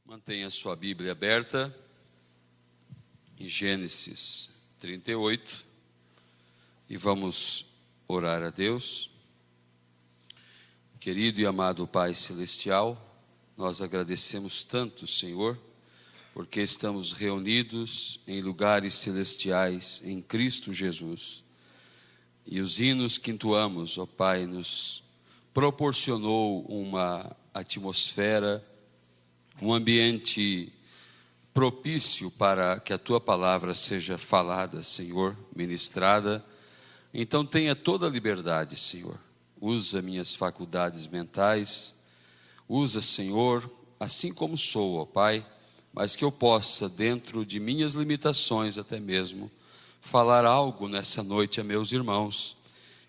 Mantenha sua Bíblia aberta em Gênesis 38 e vamos orar a Deus. Querido e amado Pai Celestial, nós agradecemos tanto, Senhor, porque estamos reunidos em lugares celestiais em Cristo Jesus. E os hinos que entoamos, ó Pai, nos proporcionou uma atmosfera, um ambiente propício para que a Tua palavra seja falada, Senhor, ministrada. Então tenha toda a liberdade, Senhor. Usa minhas faculdades mentais, usa, Senhor, assim como sou, ó Pai, mas que eu possa, dentro de minhas limitações até mesmo, falar algo nessa noite a meus irmãos,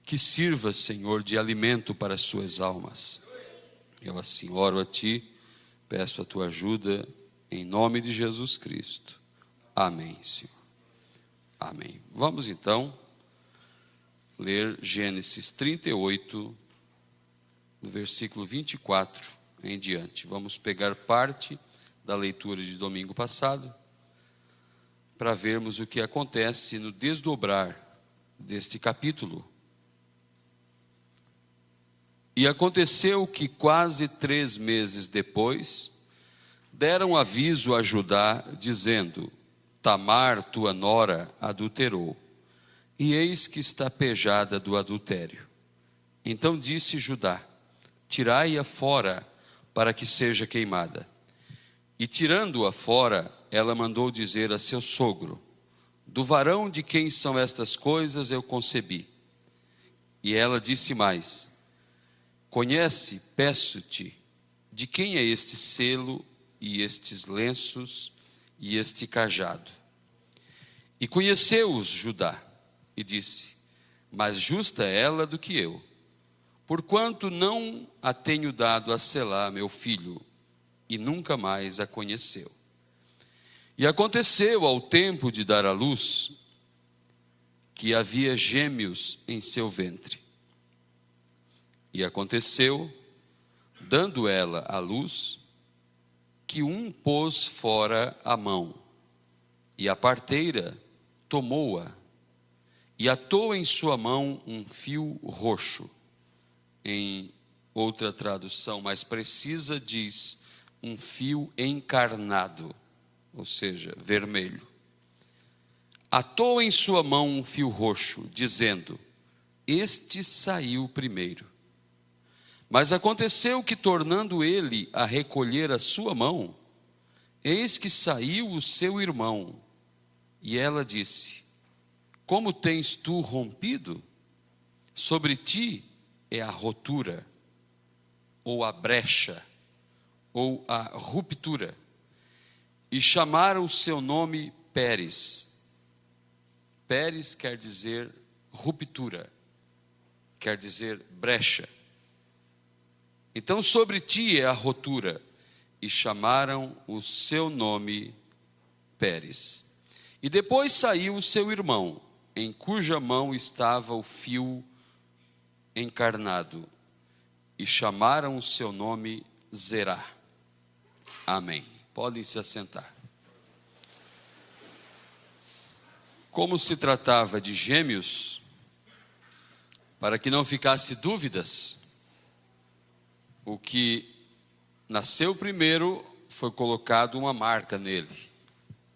que sirva, Senhor, de alimento para as suas almas. Eu assim oro a Ti, peço a Tua ajuda, em nome de Jesus Cristo. Amém, Senhor. Amém. Vamos então ler Gênesis 38, do versículo 24 em diante. Vamos pegar parte da leitura de domingo passado, para vermos o que acontece no desdobrar deste capítulo. E aconteceu que quase 3 meses depois, deram aviso a Judá, dizendo: Tamar, tua nora, adulterou, e eis que está pejada do adultério. Então disse Judá: Tirai-a fora, para que seja queimada. E tirando-a fora, ela mandou dizer a seu sogro: Do varão de quem são estas coisas eu concebi. E ela disse mais: Conhece, peço-te, de quem é este selo e estes lenços e este cajado? E conheceu-os Judá e disse: Mais justa é ela do que eu, porquanto não a tenho dado a Selá, meu filho, e nunca mais a conheceu. E aconteceu ao tempo de dar à luz, que havia gêmeos em seu ventre. E aconteceu, dando ela à luz, que um pôs fora a mão, e a parteira tomou-a, e atou em sua mão um fio roxo. Em outra tradução mais precisa diz, um fio encarnado, ou seja, vermelho. Atou em sua mão um fio roxo, dizendo: Este saiu primeiro. Mas aconteceu que, tornando ele a recolher a sua mão, eis que saiu o seu irmão. E ela disse: Como tens tu rompido? Sobre ti é a rotura, ou a brecha, ou a ruptura. E chamaram o seu nome Pérez. Pérez quer dizer ruptura, quer dizer brecha. Então sobre ti é a rotura, e chamaram o seu nome Pérez. E depois saiu o seu irmão, em cuja mão estava o fio encarnado, e chamaram o seu nome Zerá. Amém. Podem se assentar. Como se tratava de gêmeos, para que não ficasse dúvidas, o que nasceu primeiro foi colocado uma marca nele,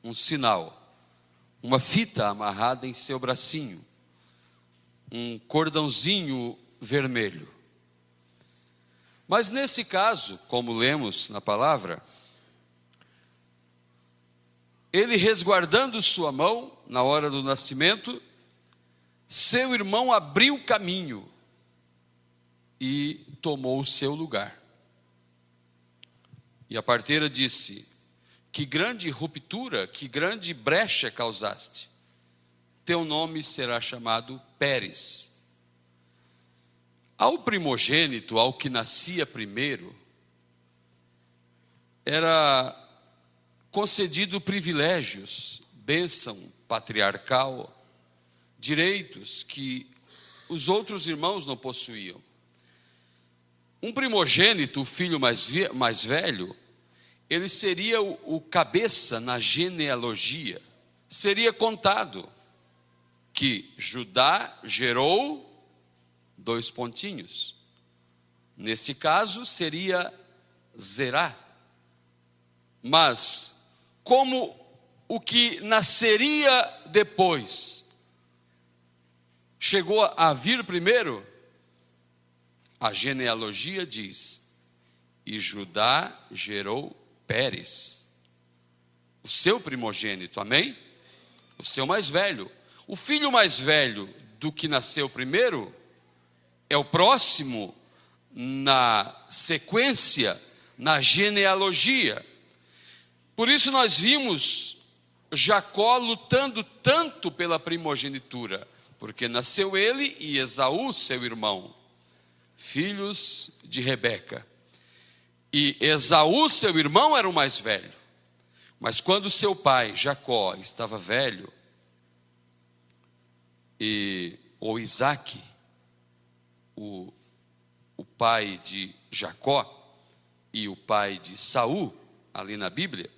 um sinal, uma fita amarrada em seu bracinho, um cordãozinho vermelho. Mas nesse caso, como lemos na palavra, ele resguardando sua mão na hora do nascimento, seu irmão abriu caminho e tomou o seu lugar. E a parteira disse: Que grande ruptura, que grande brecha causaste. Teu nome será chamado Pérez. Ao primogênito, ao que nascia primeiro, era concedido privilégios, bênção patriarcal, direitos que os outros irmãos não possuíam. Um primogênito, o filho mais velho, ele seria o cabeça na genealogia. Seria contado que Judá gerou 2 pontinhos. Neste caso seria Zerá. Mas como o que nasceria depois chegou a vir primeiro, a genealogia diz: e Judá gerou Pérez, o seu primogênito, amém? O seu mais velho. O filho mais velho do que nasceu primeiro é o próximo na sequência, na genealogia. Por isso nós vimos Jacó lutando tanto pela primogenitura, porque nasceu ele e Esaú, seu irmão, filhos de Rebeca. E Esaú, seu irmão, era o mais velho. Mas quando seu pai, Jacó, estava velho, ou Isaque, o pai de Jacó e o pai de Saul, ali na Bíblia,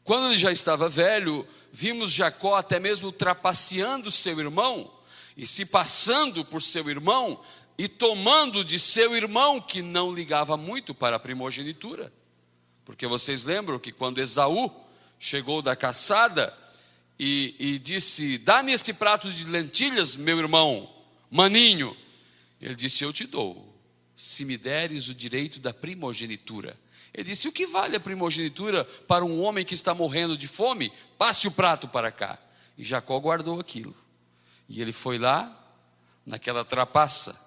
quando ele já estava velho, vimos Jacó até mesmo trapaceando seu irmão, e se passando por seu irmão, e tomando de seu irmão, que não ligava muito para a primogenitura. Porque vocês lembram que quando Esaú chegou da caçada e disse: dá-me esse prato de lentilhas, meu irmão, maninho. Ele disse: eu te dou, se me deres o direito da primogenitura. Ele disse: o que vale a primogenitura para um homem que está morrendo de fome? Passe o prato para cá. E Jacó guardou aquilo. E ele foi lá, naquela trapaça,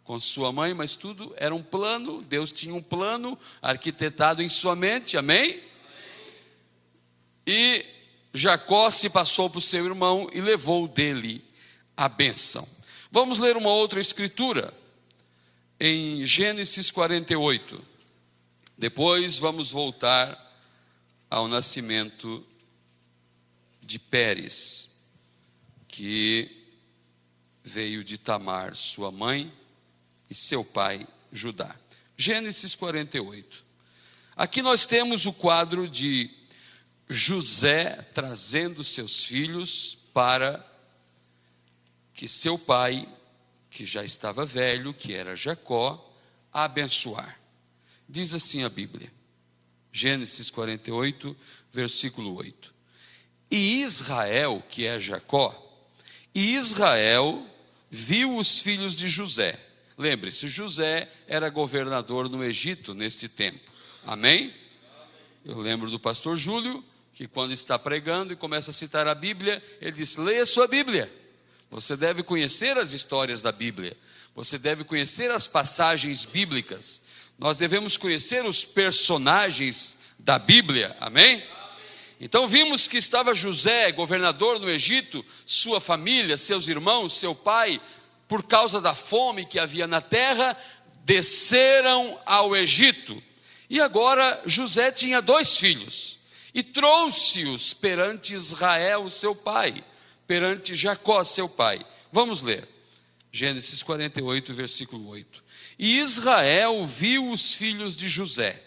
com sua mãe, mas tudo era um plano. Deus tinha um plano arquitetado em sua mente, amém? E Jacó se passou para o seu irmão e levou dele a bênção. Vamos ler uma outra escritura, em Gênesis 48. Depois vamos voltar ao nascimento de Pérez, que veio de Tamar, sua mãe, e seu pai, Judá. Gênesis 48. Aqui nós temos o quadro de José trazendo seus filhos para que seu pai, que já estava velho, que era Jacó, abençoar. Diz assim a Bíblia, Gênesis 48, versículo 8. E Israel, que é Jacó, e Israel viu os filhos de José. Lembre-se, José era governador no Egito neste tempo, amém? Eu lembro do pastor Júlio, que quando está pregando e começa a citar a Bíblia, ele diz: leia sua Bíblia. Você deve conhecer as histórias da Bíblia, você deve conhecer as passagens bíblicas, nós devemos conhecer os personagens da Bíblia, amém? Então vimos que estava José, governador no Egito, sua família, seus irmãos, seu pai, por causa da fome que havia na terra, desceram ao Egito. E agora José tinha 2 filhos, e trouxe-os perante Israel, seu pai, perante Jacó, seu pai. Vamos ler, Gênesis 48, versículo 8. E Israel viu os filhos de José,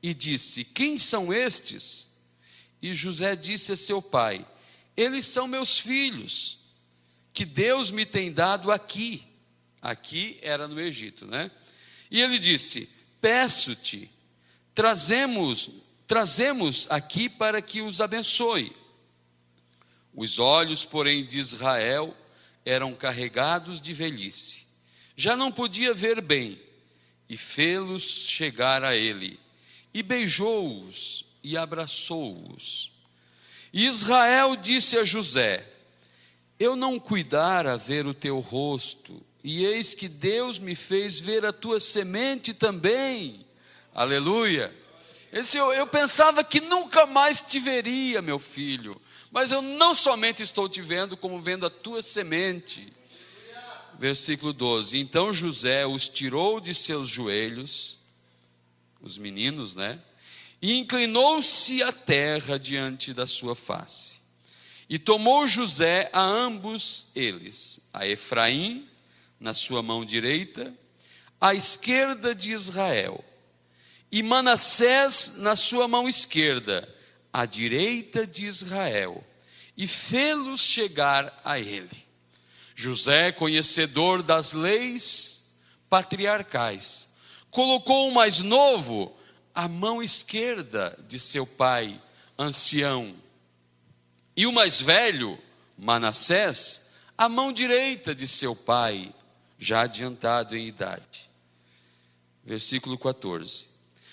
e disse: quem são estes? E José disse a seu pai: eles são meus filhos, que Deus me tem dado aqui. Aqui era no Egito, né? E ele disse: peço-te, trazemos aqui para que os abençoe. Os olhos, porém, de Israel eram carregados de velhice, já não podia ver bem, e fê-los chegar a ele, e beijou-os e abraçou-os. E Israel disse a José: eu não cuidara ver o teu rosto, e eis que Deus me fez ver a tua semente também. Aleluia. Eu pensava que nunca mais te veria, meu filho, mas eu não somente estou te vendo, como vendo a tua semente. Versículo 12. Então José os tirou de seus joelhos, os meninos, né? E inclinou-se à terra diante da sua face. E tomou José a ambos eles, a Efraim na sua mão direita, à esquerda de Israel, e Manassés na sua mão esquerda, à direita de Israel, e fê-los chegar a ele. José, conhecedor das leis patriarcais, colocou o mais novo à mão esquerda de seu pai, ancião, e o mais velho, Manassés, à mão direita de seu pai, já adiantado em idade. Versículo 14.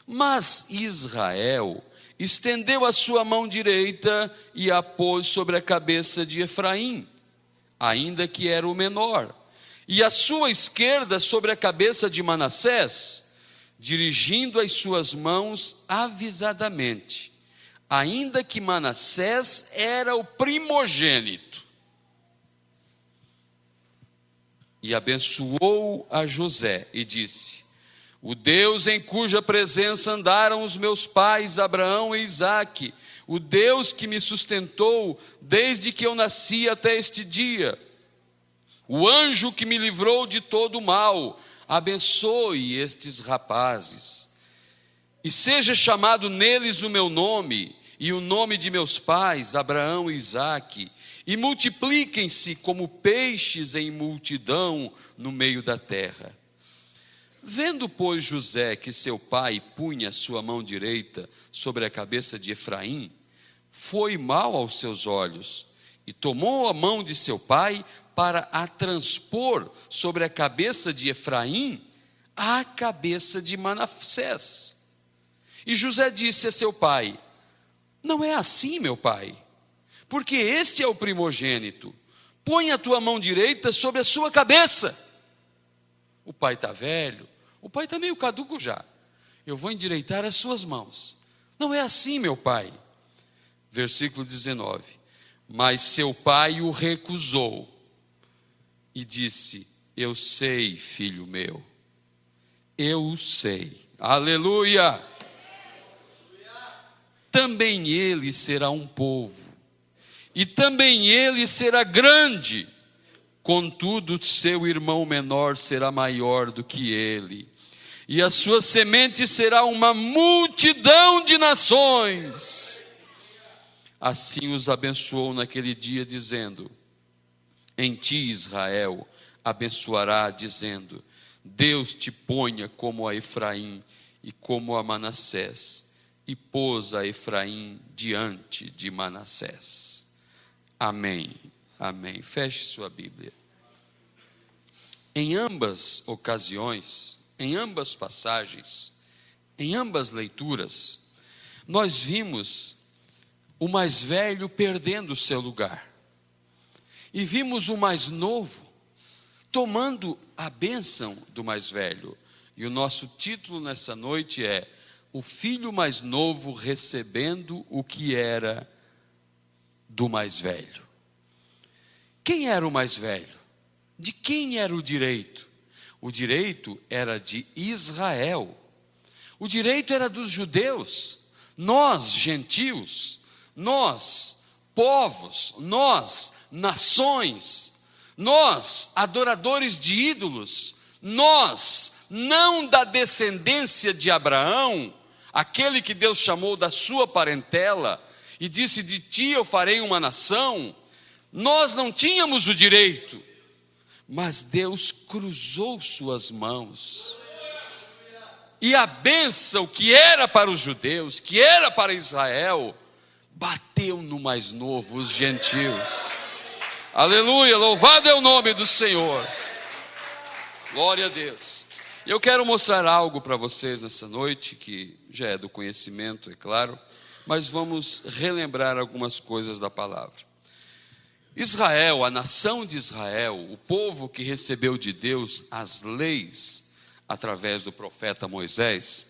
Mas Israel estendeu a sua mão direita e a pôs sobre a cabeça de Efraim, ainda que era o menor, e a sua esquerda sobre a cabeça de Manassés, dirigindo as suas mãos avisadamente, ainda que Manassés era o primogênito. E abençoou a José e disse: o Deus em cuja presença andaram os meus pais Abraão e Isaque, o Deus que me sustentou desde que eu nasci até este dia, o anjo que me livrou de todo o mal, abençoe estes rapazes, e seja chamado neles o meu nome e o nome de meus pais Abraão e Isaque, e multipliquem-se como peixes em multidão no meio da terra. Vendo, pois, José que seu pai punha sua mão direita sobre a cabeça de Efraim, foi mal aos seus olhos, e tomou a mão de seu pai para a transpor sobre a cabeça de Efraim a cabeça de Manassés. E José disse a seu pai: não é assim, meu pai, porque este é o primogênito, põe a tua mão direita sobre a sua cabeça. O pai está velho, o pai está meio caduco já, eu vou endireitar as suas mãos. Não é assim, meu pai. Versículo 19. Mas seu pai o recusou e disse: eu sei, filho meu, eu sei. Aleluia! Também ele será um povo, e também ele será grande, contudo seu irmão menor será maior do que ele, e a sua semente será uma multidão de nações. Assim os abençoou naquele dia, dizendo: em ti, Israel, abençoará, dizendo: Deus te ponha como a Efraim e como a Manassés. E pôs a Efraim diante de Manassés. Amém, amém. Feche sua Bíblia. Em ambas ocasiões, em ambas passagens, em ambas leituras, nós vimos o mais velho perdendo o seu lugar, e vimos o mais novo tomando a bênção do mais velho. E o nosso título nessa noite é: o filho mais novo recebendo o que era do mais velho. Quem era o mais velho? De quem era o direito? O direito era de Israel. O direito era dos judeus. Nós, gentios, nós, povos, nós, nações, nós, adoradores de ídolos, nós, não da descendência de Abraão, aquele que Deus chamou da sua parentela e disse: de ti eu farei uma nação. Nós não tínhamos o direito, mas Deus cruzou suas mãos, e a bênção que era para os judeus, que era para Israel, bateu no mais novo, os gentios. Aleluia, louvado é o nome do Senhor. Glória a Deus. Eu quero mostrar algo para vocês nessa noite, que já é do conhecimento, é claro, mas vamos relembrar algumas coisas da palavra. Israel, a nação de Israel, o povo que recebeu de Deus as leis através do profeta Moisés,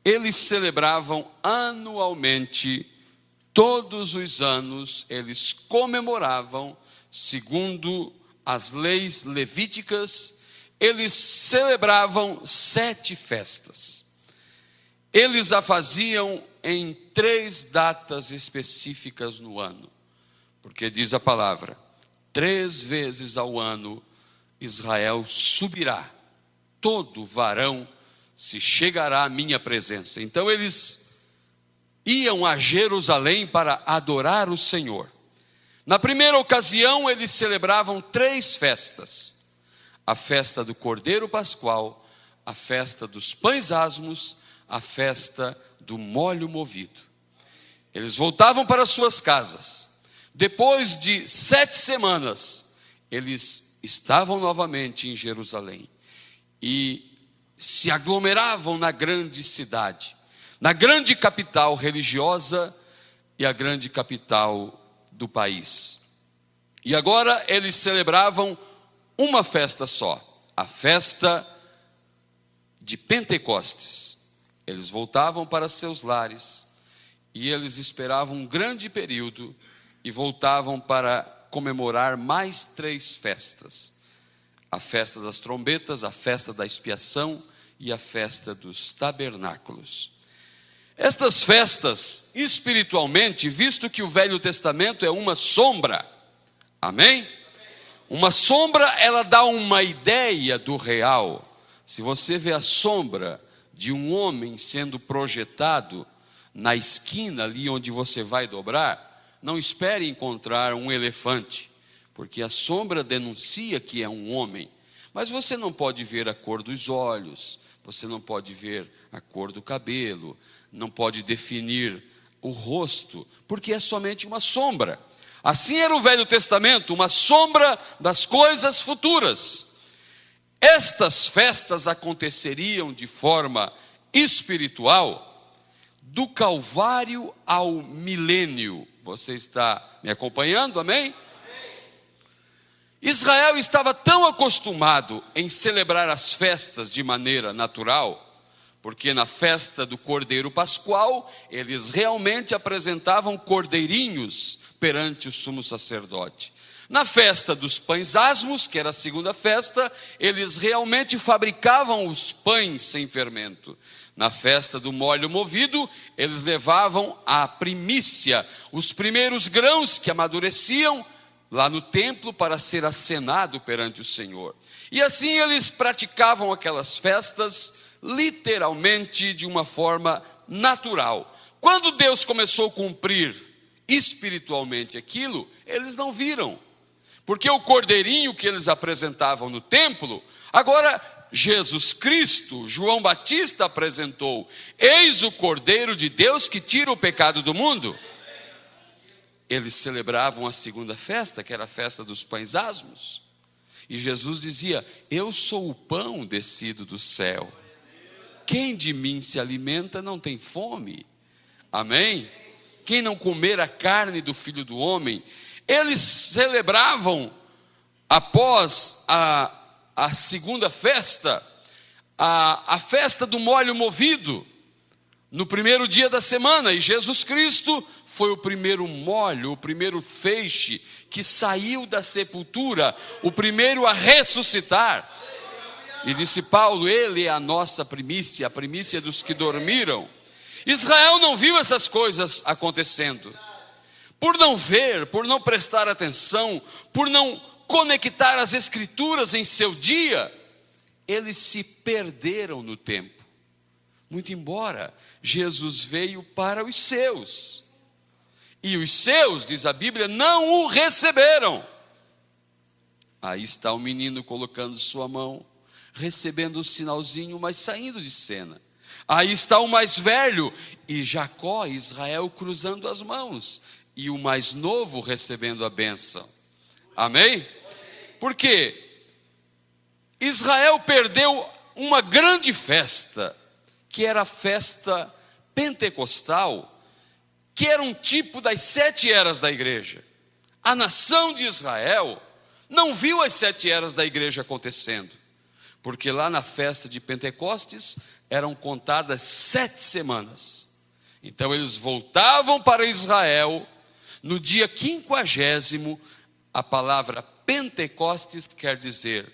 eles celebravam anualmente, todos os anos, eles comemoravam, segundo as leis levíticas, eles celebravam 7 festas. Eles a faziam em 3 datas específicas no ano, porque diz a palavra: 3 vezes ao ano Israel subirá, todo varão se chegará a minha presença. Então eles iam a Jerusalém para adorar o Senhor. Na primeira ocasião, eles celebravam 3 festas: a festa do Cordeiro Pascual, a festa dos pães asmos, a festa do molho movido. Eles voltavam para suas casas. Depois de 7 semanas, eles estavam novamente em Jerusalém e se aglomeravam na grande cidade, na grande capital religiosa e a grande capital do país. E agora eles celebravam uma festa só, a festa de Pentecostes. Eles voltavam para seus lares e eles esperavam um grande período e voltavam para comemorar mais 3 festas: a festa das trombetas, a festa da expiação e a festa dos tabernáculos. Estas festas, espiritualmente, visto que o Velho Testamento é uma sombra, amém? Uma sombra, ela dá uma ideia do real. Se você vê a sombra de um homem sendo projetado na esquina ali onde você vai dobrar, não espere encontrar um elefante, porque a sombra denuncia que é um homem. Mas você não pode ver a cor dos olhos, você não pode ver a cor do cabelo, não pode definir o rosto, porque é somente uma sombra. Assim era o Velho Testamento, uma sombra das coisas futuras. Estas festas aconteceriam de forma espiritual do Calvário ao milênio. Você está me acompanhando, amém? Israel estava tão acostumado em celebrar as festas de maneira natural, porque na festa do Cordeiro Pascual, eles realmente apresentavam cordeirinhos perante o sumo sacerdote. Na festa dos pães asmos, que era a segunda festa, eles realmente fabricavam os pães sem fermento. Na festa do molho movido, eles levavam a primícia, os primeiros grãos que amadureciam lá no templo para ser acenado perante o Senhor. E assim eles praticavam aquelas festas literalmente de uma forma natural. Quando Deus começou a cumprir espiritualmente aquilo, eles não viram, porque o cordeirinho que eles apresentavam no templo, agora Jesus Cristo, João Batista apresentou: eis o Cordeiro de Deus que tira o pecado do mundo. Eles celebravam a segunda festa, que era a festa dos pães asmos, e Jesus dizia: eu sou o pão descido do céu, quem de mim se alimenta não tem fome, amém? Quem não comer a carne do Filho do Homem. Eles celebravam, após a segunda festa, a festa do molho movido, no primeiro dia da semana, e Jesus Cristo foi o primeiro molho, o primeiro feixe que saiu da sepultura, o primeiro a ressuscitar. E disse Paulo: ele é a nossa primícia, a primícia dos que dormiram. Israel não viu essas coisas acontecendo. Por não ver, por não prestar atenção, por não conectar as escrituras em seu dia, eles se perderam no tempo. Muito embora Jesus veio para os seus, e os seus, diz a Bíblia, não o receberam. Aí está o menino colocando sua mão, recebendo o sinalzinho, mas saindo de cena. Aí está o mais velho, e Jacó, Israel, cruzando as mãos, e o mais novo recebendo a bênção. Amém? Porque Israel perdeu uma grande festa, que era a festa pentecostal, que era um tipo das 7 eras da igreja. A nação de Israel não viu as 7 eras da igreja acontecendo, porque lá na festa de Pentecostes eram contadas 7 semanas. Então eles voltavam para Israel no dia 50º. A palavra Pentecostes quer dizer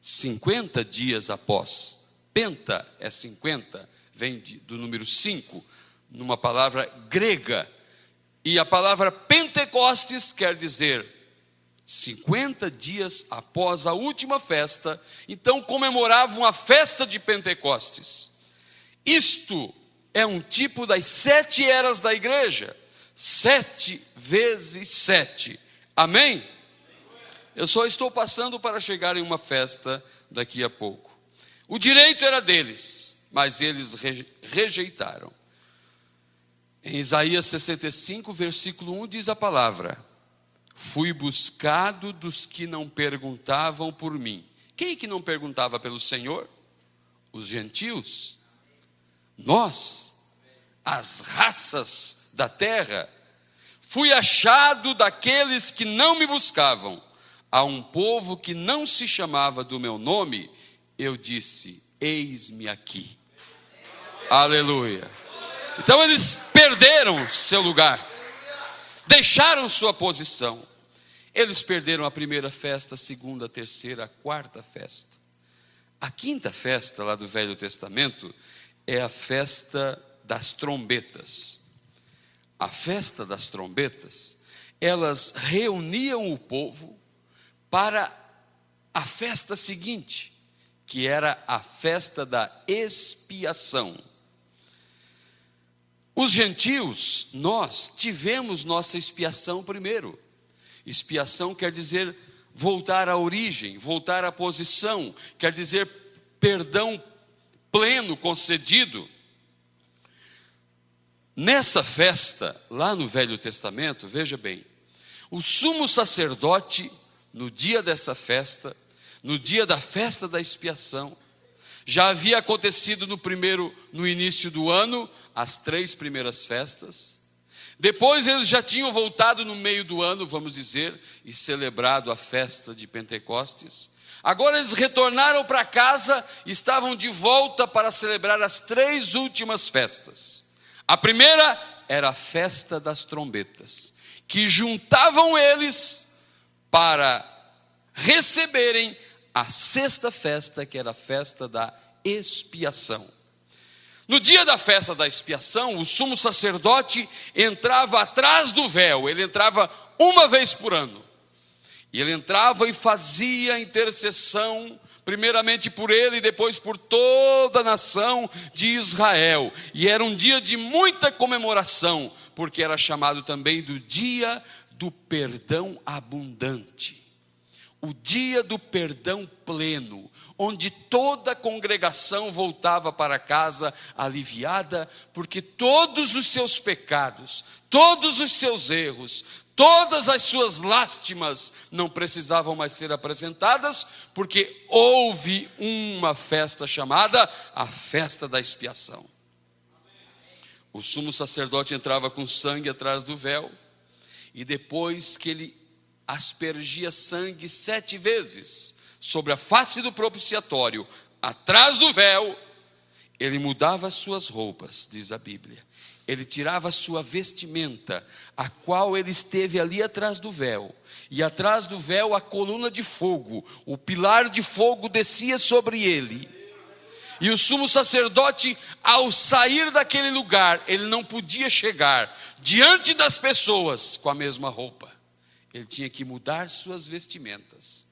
50 dias após. Penta é 50, vem do número 5, numa palavra grega. E a palavra Pentecostes quer dizer 50 dias após a última festa. Então comemoravam a festa de Pentecostes. Isto é um tipo das 7 eras da igreja. 7 vezes 7. Amém? Eu só estou passando para chegar em uma festa daqui a pouco. O direito era deles, mas eles rejeitaram. Em Isaías 65, versículo 1, diz a palavra: fui buscado dos que não perguntavam por mim. Quem que não perguntava pelo Senhor? Os gentios. Nós, as raças da terra. Fui achado daqueles que não me buscavam. A um povo que não se chamava do meu nome, eu disse: eis-me aqui. Aleluia. Então eles perderam seu lugar, deixaram sua posição. Eles perderam a primeira festa, a segunda, a terceira, a quarta festa. A quinta festa lá do Velho Testamento é a festa das trombetas. A festa das trombetas, elas reuniam o povo para a festa seguinte, que era a festa da expiação. Os gentios, nós tivemos nossa expiação primeiro. Expiação quer dizer voltar à origem, voltar à posição, quer dizer perdão pleno concedido. Nessa festa, lá no Velho Testamento, veja bem, o sumo sacerdote, no dia dessa festa, no dia da festa da expiação, já havia acontecido no início do ano, as 3 primeiras festas. Depois eles já tinham voltado no meio do ano, vamos dizer, e celebrado a festa de Pentecostes. Agora eles retornaram para casa e estavam de volta para celebrar as 3 últimas festas. A primeira era a festa das trombetas, que juntavam eles para receberem a 6ª festa, que era a festa da expiação. No dia da festa da expiação, o sumo sacerdote entrava atrás do véu, ele entrava uma vez por ano. E ele entrava e fazia intercessão, primeiramente por ele e depois por toda a nação de Israel. E era um dia de muita comemoração, porque era chamado também do dia do perdão abundante. O dia do perdão pleno, onde toda a congregação voltava para casa aliviada, porque todos os seus pecados, todos os seus erros, todas as suas lástimas não precisavam mais ser apresentadas, porque houve uma festa chamada a festa da expiação. O sumo sacerdote entrava com sangue atrás do véu, e depois que ele aspergia sangue 7 vezes sobre a face do propiciatório, atrás do véu, ele mudava as suas roupas, diz a Bíblia. Ele tirava a sua vestimenta, a qual ele esteve ali atrás do véu. E atrás do véu a coluna de fogo, o pilar de fogo descia sobre ele. E o sumo sacerdote, ao sair daquele lugar, ele não podia chegar diante das pessoas com a mesma roupa. Ele tinha que mudar suas vestimentas.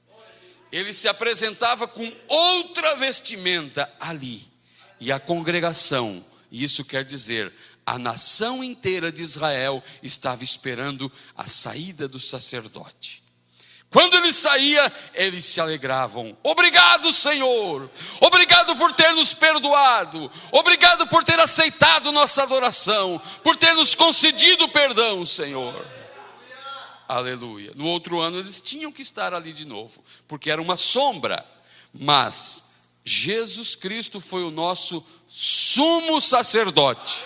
Ele se apresentava com outra vestimenta ali. E a congregação, isso quer dizer, a nação inteira de Israel estava esperando a saída do sacerdote. Quando ele saía, eles se alegravam. Obrigado, Senhor. Obrigado por ter nos perdoado. Obrigado por ter aceitado nossa adoração. Por ter nos concedido perdão, Senhor. Aleluia. No outro ano eles tinham que estar ali de novo, porque era uma sombra. Mas Jesus Cristo foi o nosso sumo sacerdote.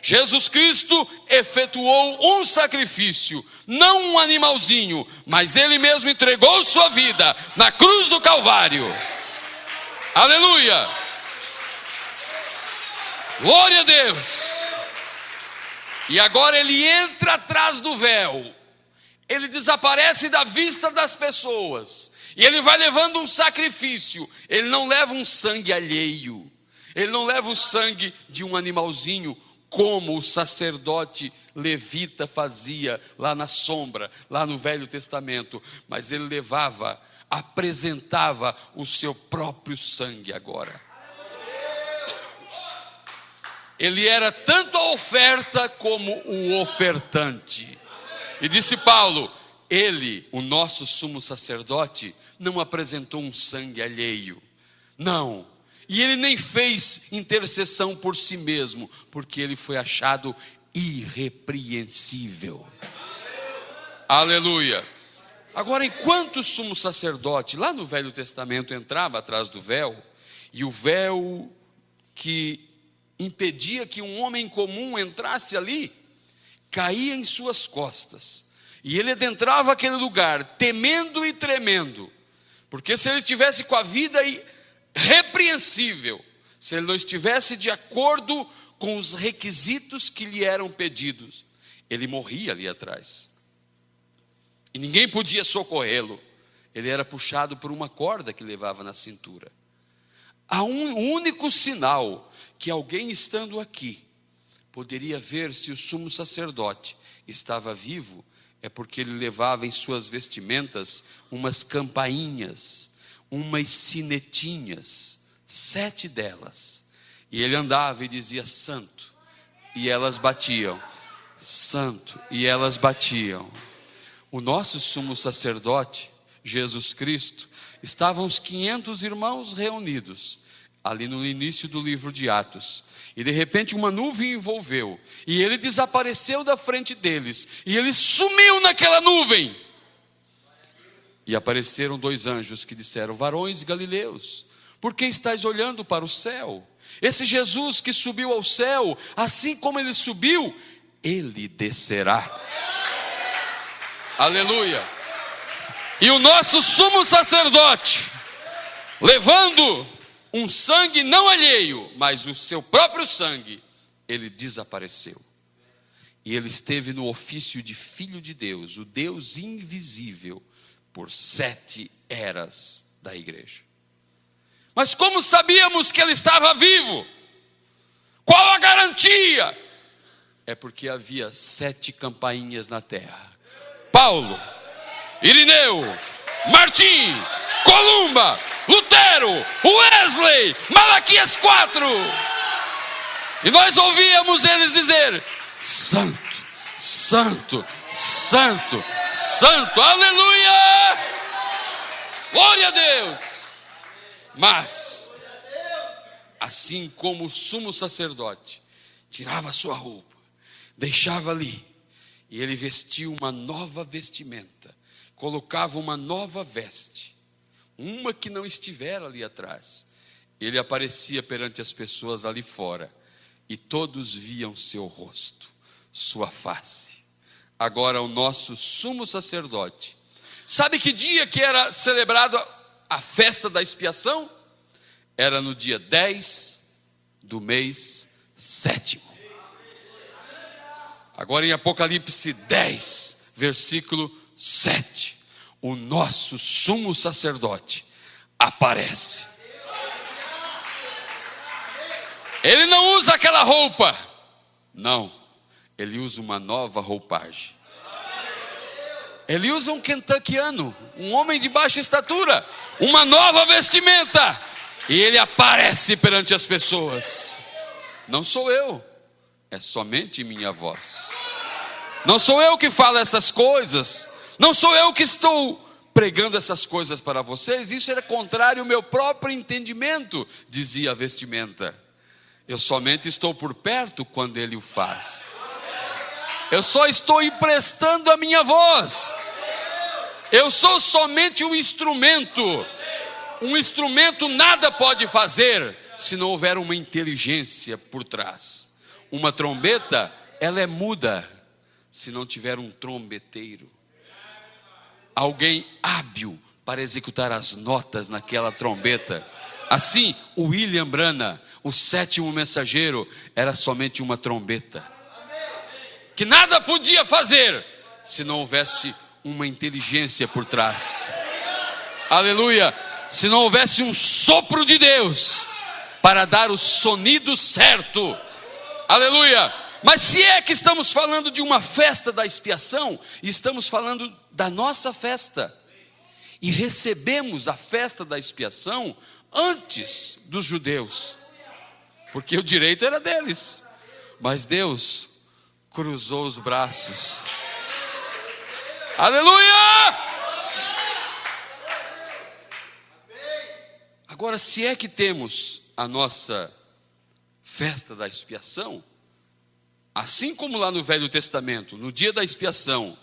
Jesus Cristo efetuou um sacrifício, não um animalzinho, mas ele mesmo entregou sua vida na cruz do Calvário. Aleluia! Glória a Deus! E agora ele entra atrás do véu, ele desaparece da vista das pessoas, e ele vai levando um sacrifício. Ele não leva um sangue alheio, ele não leva o sangue de um animalzinho, como o sacerdote levita fazia lá na sombra, lá no Velho Testamento, mas ele levava, apresentava o seu próprio sangue agora. Ele era tanto a oferta como o ofertante. E disse Paulo: ele, o nosso sumo sacerdote, não apresentou um sangue alheio, não, e ele nem fez intercessão por si mesmo, porque ele foi achado irrepreensível. Aleluia. Agora, enquanto o sumo sacerdote lá no Velho Testamento entrava atrás do véu, e o véu que impedia que um homem comum entrasse ali, caía em suas costas, e ele adentrava aquele lugar temendo e tremendo, porque se ele estivesse com a vida repreensível, se ele não estivesse de acordo com os requisitos que lhe eram pedidos, ele morria ali atrás, e ninguém podia socorrê-lo. Ele era puxado por uma corda que levava na cintura. Há um único sinal que alguém estando aqui poderia ver se o sumo sacerdote estava vivo, é porque ele levava em suas vestimentas umas campainhas, umas sinetinhas, 7 delas, e ele andava e dizia: santo, e elas batiam, santo, e elas batiam. O nosso sumo sacerdote, Jesus Cristo, estavam os 500 irmãos reunidos, ali no início do livro de Atos, e de repente uma nuvem envolveu, e ele desapareceu da frente deles, e ele sumiu naquela nuvem, e apareceram 2 anjos que disseram: varões galileus, por que estáis olhando para o céu? Esse Jesus que subiu ao céu, assim como ele subiu, ele descerá. Aleluia. E o nosso sumo sacerdote, levando um sangue não alheio, mas o seu próprio sangue, ele desapareceu. E ele esteve no ofício de Filho de Deus, o Deus invisível, por 7 eras da igreja. Mas como sabíamos que ele estava vivo? Qual a garantia? É porque havia 7 campainhas na terra: Paulo, Irineu, Martim, Columba, Lutero, Wesley, Malaquias 4. E nós ouvíamos eles dizer: santo, santo, santo, santo, aleluia, glória a Deus. Mas, assim como o sumo sacerdote tirava a sua roupa, deixava ali, e ele vestia uma nova vestimenta, colocava uma nova veste, uma que não estivera ali atrás, ele aparecia perante as pessoas ali fora, e todos viam seu rosto, sua face. Agora o nosso sumo sacerdote, sabe que dia que era celebrado a festa da expiação? Era no dia 10 do mês 7º. Agora em Apocalipse 10, versículo 7, o nosso sumo sacerdote aparece. Ele não usa aquela roupa, não, ele usa uma nova roupagem. Ele usa um kentuckiano, um homem de baixa estatura, uma nova vestimenta, e ele aparece perante as pessoas. Não sou eu, é somente minha voz. Não sou eu que falo essas coisas, não sou eu que estou pregando essas coisas para vocês, isso era contrário ao meu próprio entendimento, dizia a vestimenta. Eu somente estou por perto quando ele o faz. Eu só estou emprestando a minha voz. Eu sou somente um instrumento. Um instrumento nada pode fazer se não houver uma inteligência por trás. Uma trombeta, ela é muda se não tiver um trombeteiro. Alguém hábil para executar as notas naquela trombeta. Assim, o William Branham, o 7º mensageiro, era somente uma trombeta, que nada podia fazer se não houvesse uma inteligência por trás. Aleluia! Se não houvesse um sopro de Deus para dar o sonido certo. Aleluia! Mas se é que estamos falando de uma festa da expiação, estamos falando da nossa festa. E recebemos a festa da expiação antes dos judeus. porque o direito era deles. Mas Deus cruzou os braços. Aleluia! Agora, se é que temos a nossa festa da expiação, assim como lá no Velho Testamento, no dia da expiação,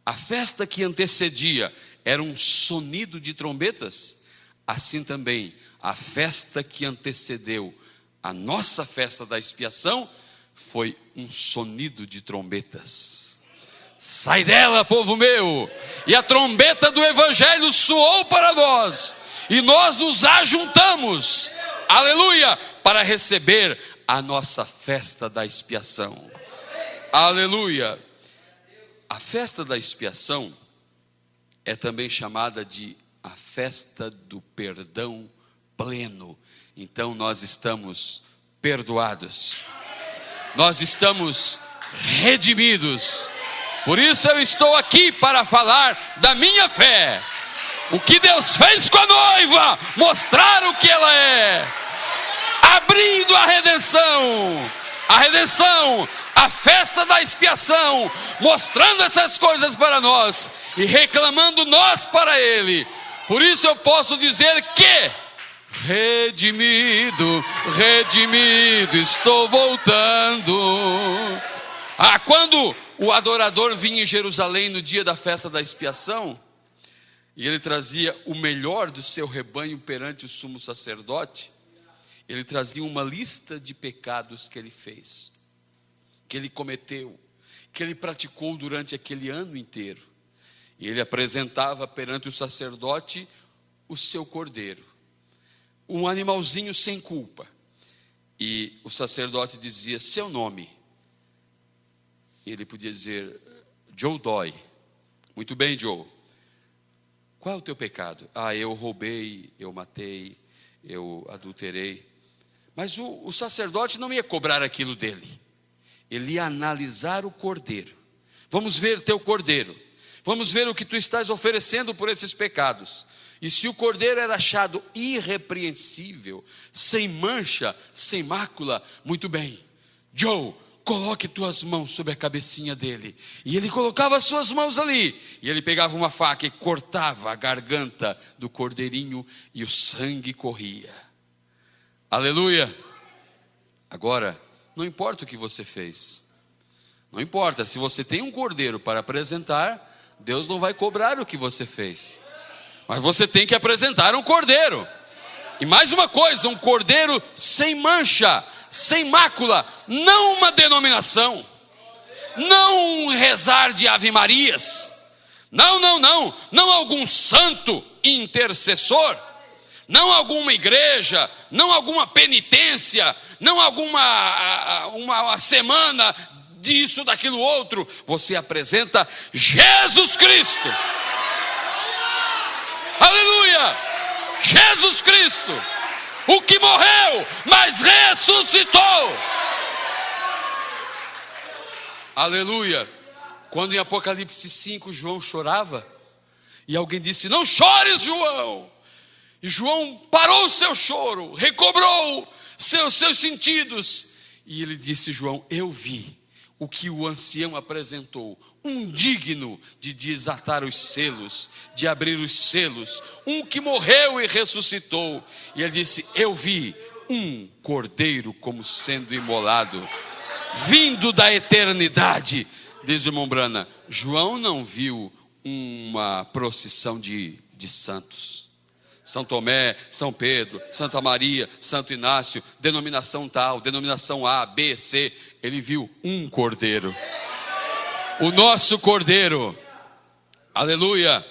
a festa que antecedia era um sonido de trombetas, assim também a festa que antecedeu a nossa festa da expiação foi um sonido de trombetas. Sai dela, povo meu! E a trombeta do Evangelho soou para nós, e nós nos ajuntamos, aleluia, para receber a nossa festa da expiação. Aleluia! A festa da expiação é também chamada de a festa do perdão pleno. Então nós estamos perdoados, nós estamos redimidos. Por isso eu estou aqui para falar da minha fé. O que Deus fez com a noiva, mostrar o que ela é, abrindo a redenção, a festa da expiação, mostrando essas coisas para nós e reclamando nós para Ele. Por isso eu posso dizer que redimido, estou voltando. Quando o adorador vinha em Jerusalém no dia da festa da expiação, e ele trazia o melhor do seu rebanho perante o sumo sacerdote, ele trazia uma lista de pecados que ele fez, que ele cometeu, que ele praticou durante aquele ano inteiro. E ele apresentava perante o sacerdote o seu cordeiro, um animalzinho sem culpa. E o sacerdote dizia seu nome. Ele podia dizer Joe Dói. Muito bem, Joe. Qual é o teu pecado? Eu roubei, eu matei, eu adulterei. Mas o sacerdote não ia cobrar aquilo dele. Ele ia analisar o cordeiro. Vamos ver teu cordeiro. Vamos ver o que tu estás oferecendo por esses pecados. E se o cordeiro era achado irrepreensível, sem mancha, sem mácula, muito bem. Joe, coloque tuas mãos sobre a cabecinha dele. E ele colocava as suas mãos ali. E ele pegava uma faca e cortava a garganta do cordeirinho e o sangue corria. Aleluia! Agora, não importa o que você fez. Não importa, se você tem um cordeiro para apresentar, Deus não vai cobrar o que você fez. Mas você tem que apresentar um cordeiro. E mais uma coisa, um cordeiro sem mancha, sem mácula, não uma denominação, não um rezar de Ave Marias, não algum santo intercessor, não alguma igreja, não alguma penitência, não uma semana disso, daquilo outro. Você apresenta Jesus Cristo. Aleluia! Jesus Cristo, o que morreu, mas ressuscitou. Aleluia! Quando em Apocalipse 5 João chorava, e alguém disse, não chores, João. E João parou o seu choro, recobrou seus sentidos. E ele disse, João, eu vi o que o ancião apresentou, um digno de desatar os selos, de abrir os selos, um que morreu e ressuscitou. E ele disse, eu vi um cordeiro como sendo imolado, vindo da eternidade. Diz o irmão Brana, João não viu uma procissão de santos, São Tomé, São Pedro, Santa Maria, Santo Inácio, denominação tal, denominação A, B, C. Ele viu um cordeiro, o nosso cordeiro. Aleluia!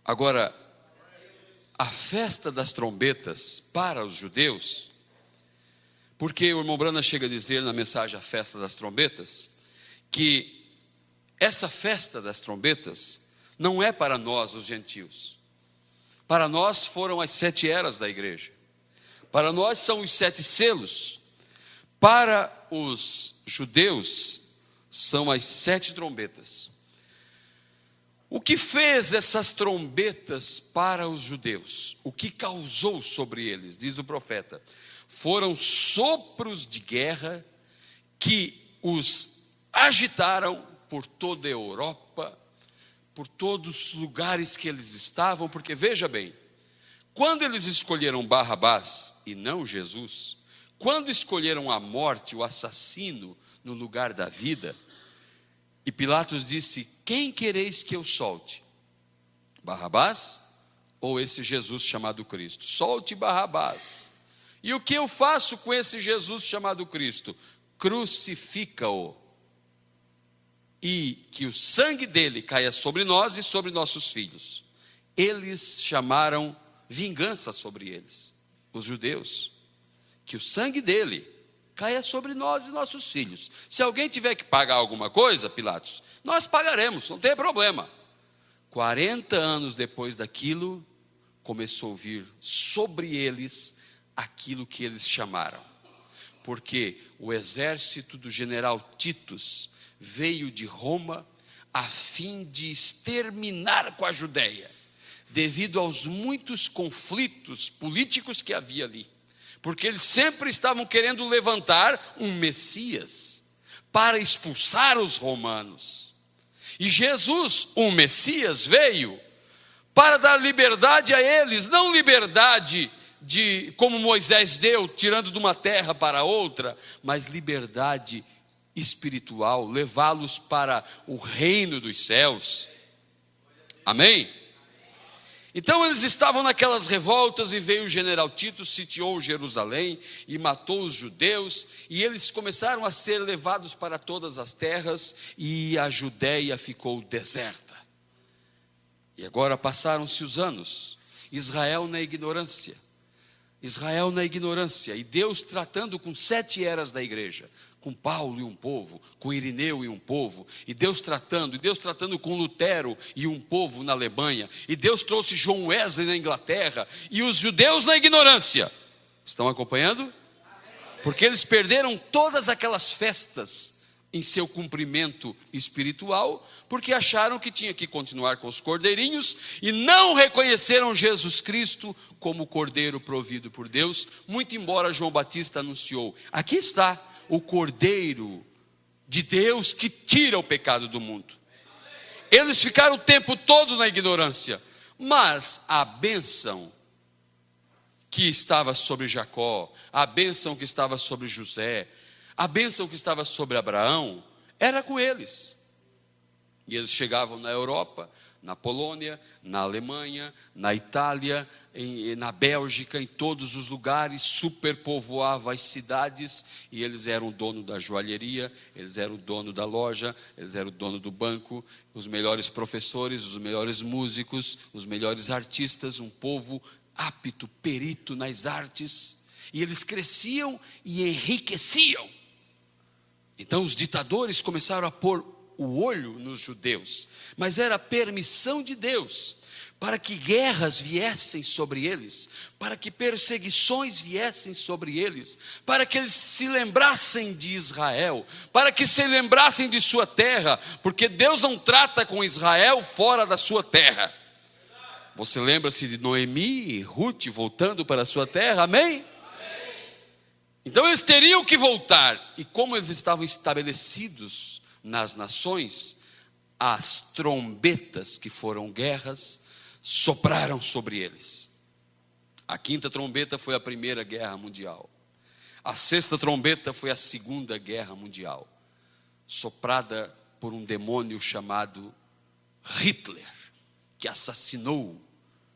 Agora, a festa das trombetas para os judeus, porque o irmão Brana chega a dizer na mensagem a festa das trombetas, que essa festa das trombetas não é para nós os gentios. Para nós foram as 7 eras da igreja. Para nós são os 7 selos. Para os judeus são as 7 trombetas. O que fez essas trombetas para os judeus? O que causou sobre eles? Diz o profeta. foram sopros de guerra que os agitaram por toda a Europa, por todos os lugares que eles estavam, porque veja bem, quando eles escolheram Barrabás e não Jesus, quando escolheram a morte, o assassino, no lugar da vida, e Pilatos disse: quem quereis que eu solte? Barrabás ou esse Jesus chamado Cristo? Solte Barrabás. E o que eu faço com esse Jesus chamado Cristo? Crucifica-o. E que o sangue dele caia sobre nós e sobre nossos filhos. Eles chamaram vingança sobre eles, os judeus. Que o sangue dele caia sobre nós e nossos filhos. Se alguém tiver que pagar alguma coisa, Pilatos, nós pagaremos, não tem problema. 40 anos depois daquilo, começou a vir sobre eles aquilo que eles chamaram. Porque o exército do general Titus veio de Roma a fim de exterminar com a Judéia, devido aos muitos conflitos políticos que havia ali. Porque eles sempre estavam querendo levantar um Messias para expulsar os romanos. E Jesus, o Messias, veio para dar liberdade a eles, não liberdade como Moisés deu, tirando de uma terra para outra, mas liberdade espiritual, levá-los para o reino dos céus. Amém? Então eles estavam naquelas revoltas e veio o general Tito, sitiou Jerusalém e matou os judeus, e eles começaram a ser levados para todas as terras, e a Judéia ficou deserta. E agora passaram-se os anos, Israel na ignorância, e Deus tratando com 7 eras da igreja, com Paulo e um povo, com Irineu e um povo, e Deus tratando com Lutero e um povo na Alemanha, e Deus trouxe John Wesley na Inglaterra, e os judeus na ignorância. Estão acompanhando? Porque eles perderam todas aquelas festas em seu cumprimento espiritual, porque acharam que tinha que continuar com os cordeirinhos, e não reconheceram Jesus Cristo como o cordeiro provido por Deus, muito embora João Batista anunciou: aqui está o Cordeiro de Deus que tira o pecado do mundo. Eles ficaram o tempo todo na ignorância, mas a bênção que estava sobre Jacó, a bênção que estava sobre José, a bênção que estava sobre Abraão, era com eles. E eles chegavam na Europa, na Polônia, na Alemanha, na Itália, na Bélgica, em todos os lugares, superpovoava as cidades, e eles eram o dono da joalheria, eles eram o dono da loja, eles eram o dono do banco, os melhores professores, os melhores músicos, os melhores artistas, um povo apto, perito nas artes, e eles cresciam e enriqueciam. Então os ditadores começaram a pôr o olho nos judeus, mas era a permissão de Deus para que guerras viessem sobre eles, para que perseguições viessem sobre eles, para que eles se lembrassem de Israel, para que se lembrassem de sua terra, porque Deus não trata com Israel fora da sua terra. Você lembra-se de Noemi e Ruth voltando para a sua terra, amém? Então eles teriam que voltar, e como eles estavam estabelecidos nas nações, as trombetas, que foram guerras, sopraram sobre eles. A 5ª trombeta foi a Primeira Guerra Mundial. A 6ª trombeta foi a Segunda Guerra Mundial, soprada por um demônio chamado Hitler, que assassinou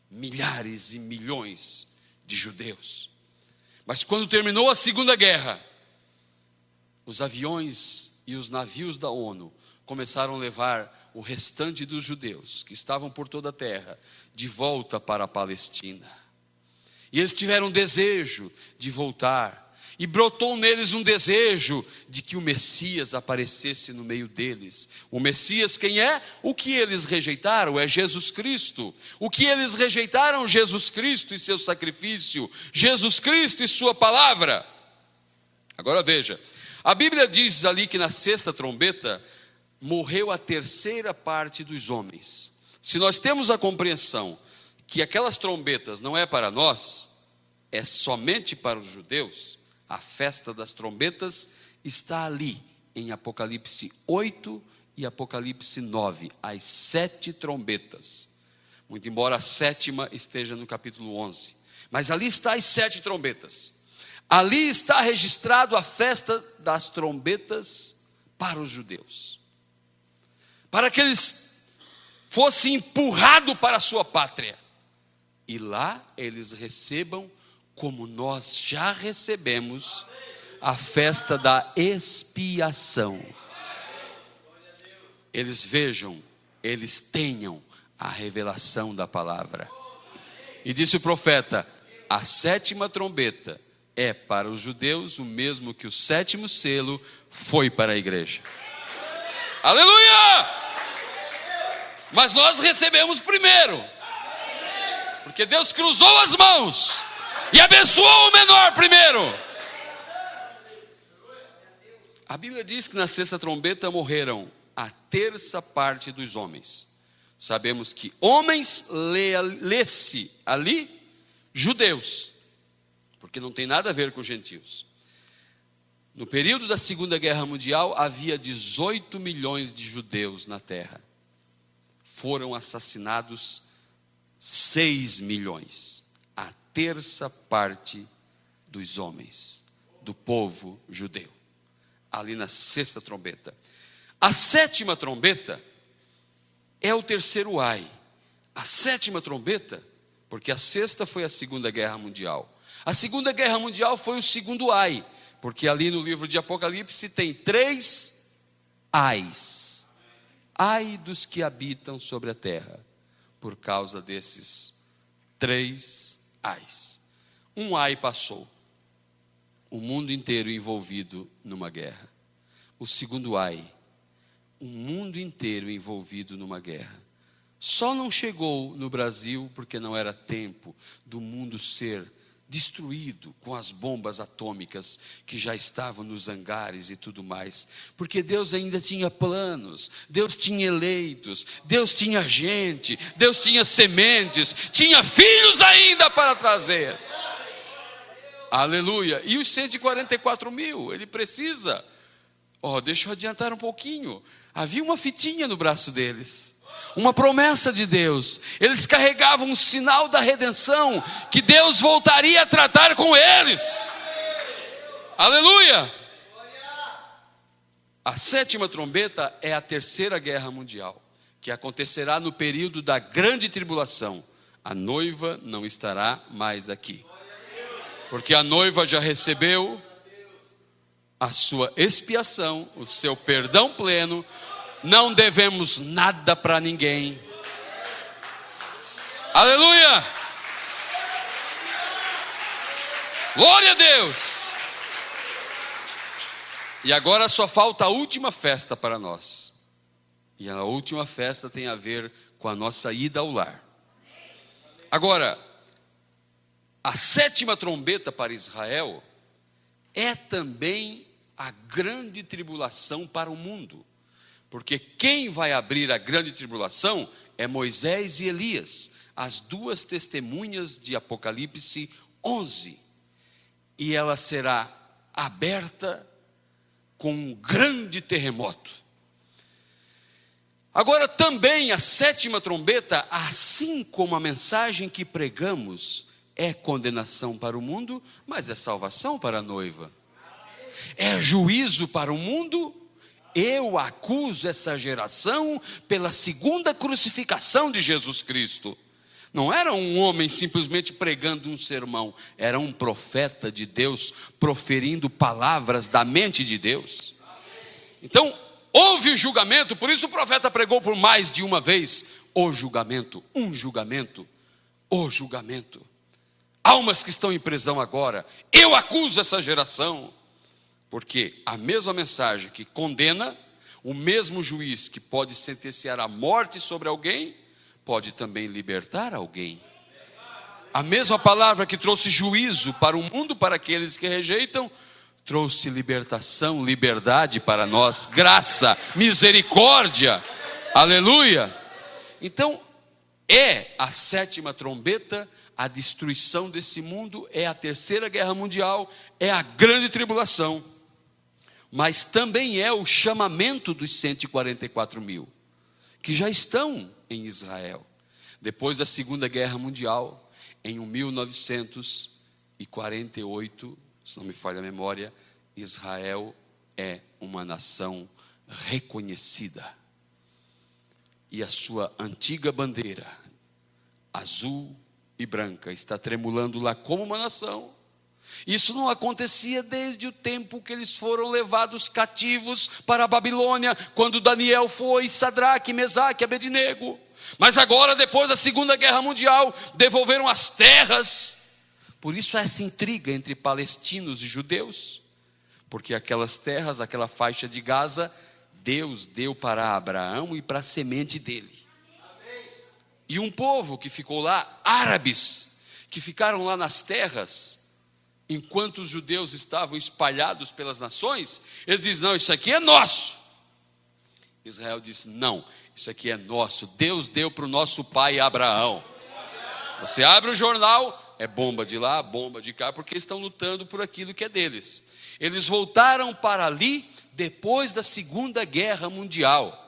milhares e milhões de judeus. Mas quando terminou a Segunda Guerra, os aviões e os navios da ONU começaram a levar o restante dos judeus que estavam por toda a terra de volta para a Palestina. E eles tiveram um desejo de voltar, e brotou neles um desejo de que o Messias aparecesse no meio deles. O Messias quem é? O que eles rejeitaram é Jesus Cristo. O que eles rejeitaram? Jesus Cristo e seu sacrifício, Jesus Cristo e sua palavra. Agora veja, a Bíblia diz ali que na 6ª trombeta morreu a 3ª parte dos homens. Se nós temos a compreensão que aquelas trombetas não é para nós, é somente para os judeus, a festa das trombetas está ali, em Apocalipse 8 e Apocalipse 9, as 7 trombetas. Muito embora a 7ª esteja no capítulo 11. Mas ali está as 7 trombetas. Ali está registrado a festa das trombetas para os judeus. Para que eles fossem empurrados para a sua pátria. E lá eles recebam, como nós já recebemos, a festa da expiação. Eles vejam, eles tenham a revelação da palavra. E disse o profeta: a 7ª trombeta é para os judeus o mesmo que o 7º selo foi para a igreja. Aleluia! Mas nós recebemos primeiro, porque Deus cruzou as mãos e abençoou o menor primeiro. A Bíblia diz que na 6ª trombeta morreram a 1/3 parte dos homens. Sabemos que homens lê-se ali judeus, porque não tem nada a ver com gentios. No período da Segunda Guerra Mundial havia 18 milhões de judeus na terra. Foram assassinados 6 milhões, a 1/3 parte dos homens, do povo judeu, ali na 6ª trombeta. A 7ª trombeta é o terceiro ai. A 7ª trombeta, porque a 6ª foi a Segunda Guerra Mundial. A Segunda Guerra Mundial foi o segundo ai, porque ali no livro de Apocalipse tem 3 ais. Ai dos que habitam sobre a terra, por causa desses 3 ais. Um ai passou, o mundo inteiro envolvido numa guerra. O segundo ai, o mundo inteiro envolvido numa guerra. Só não chegou no Brasil porque não era tempo do mundo ser destruído com as bombas atômicas que já estavam nos hangares e tudo mais, porque Deus ainda tinha planos, Deus tinha eleitos, Deus tinha gente, Deus tinha sementes, tinha filhos ainda para trazer. Aleluia. E os 144 mil, ele precisa. Deixa eu adiantar um pouquinho. Havia uma fitinha no braço deles, uma promessa de Deus. Eles carregavam um sinal da redenção, que Deus voltaria a tratar com eles. Aleluia! A 7ª trombeta é a terceira guerra mundial, que acontecerá no período da grande tribulação. A noiva não estará mais aqui, porque a noiva já recebeu a sua expiação, o seu perdão pleno. Não devemos nada para ninguém. Aleluia! Glória a Deus! E agora só falta a última festa para nós. E a última festa tem a ver com a nossa ida ao lar. Agora, a 7ª trombeta para Israel é também a grande tribulação para o mundo. Porque quem vai abrir a grande tribulação é Moisés e Elias, as 2 testemunhas de Apocalipse 11. E ela será aberta com um grande terremoto. Agora também a 7ª trombeta, assim como a mensagem que pregamos, é condenação para o mundo, mas é salvação para a noiva. É juízo para o mundo. Eu acuso essa geração pela segunda crucificação de Jesus Cristo. Não era um homem simplesmente pregando um sermão, era um profeta de Deus proferindo palavras da mente de Deus. Então, houve o julgamento, por isso o profeta pregou por mais de uma vez: o julgamento, um julgamento, o julgamento. Almas que estão em prisão agora, eu acuso essa geração. Porque a mesma mensagem que condena, o mesmo juiz que pode sentenciar a morte sobre alguém, pode também libertar alguém. A mesma palavra que trouxe juízo para o mundo, para aqueles que rejeitam, trouxe libertação, liberdade para nós, graça, misericórdia. Aleluia! Então, é a 7ª trombeta a destruição desse mundo, é a terceira guerra mundial, é a grande tribulação. Mas também é o chamamento dos 144 mil, que já estão em Israel. Depois da Segunda Guerra Mundial, em 1948, se não me falha a memória, Israel é uma nação reconhecida. E a sua antiga bandeira, azul e branca, está tremulando lá como uma nação. Isso não acontecia desde o tempo que eles foram levados cativos para a Babilônia, quando Daniel foi, Sadraque, Mesaque, Abednego. Mas agora, depois da Segunda Guerra Mundial, devolveram as terras. Por isso essa intriga entre palestinos e judeus, porque aquelas terras, aquela faixa de Gaza, Deus deu para Abraão e para a semente dele. E um povo que ficou lá, árabes, que ficaram lá nas terras, enquanto os judeus estavam espalhados pelas nações, eles dizem: não, isso aqui é nosso. Israel disse: não, isso aqui é nosso. Deus deu para o nosso pai Abraão. Você abre o jornal, é bomba de lá, bomba de cá, porque estão lutando por aquilo que é deles. Eles voltaram para ali depois da Segunda Guerra Mundial,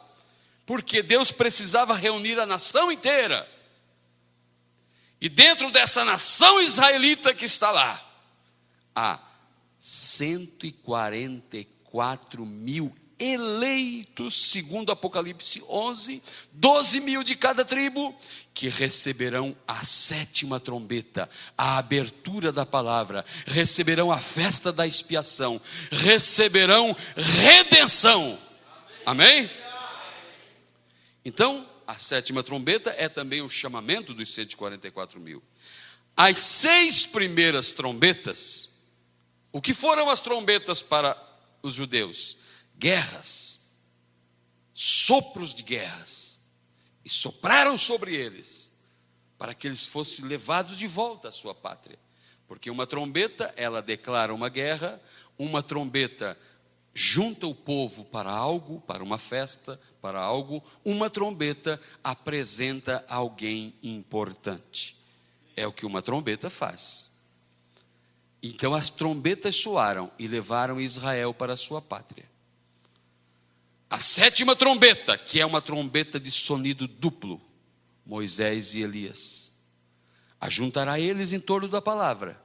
porque Deus precisava reunir a nação inteira. E dentro dessa nação israelita que está lá, há 144 mil eleitos, segundo Apocalipse 11, 12 mil de cada tribo, que receberão a 7ª trombeta, a abertura da palavra, receberão a festa da expiação, receberão redenção. Amém? Então, a 7ª trombeta é também o chamamento dos 144 mil. As 6 primeiras trombetas, o que foram as trombetas para os judeus? Guerras, sopros de guerras, e sopraram sobre eles, para que eles fossem levados de volta à sua pátria, porque uma trombeta, ela declara uma guerra, uma trombeta junta o povo para algo, para uma festa, para algo, uma trombeta apresenta alguém importante, é o que uma trombeta faz. Então as trombetas soaram e levaram Israel para a sua pátria. A 7ª trombeta, que é uma trombeta de sonido duplo, Moisés e Elias, ajuntará eles em torno da palavra.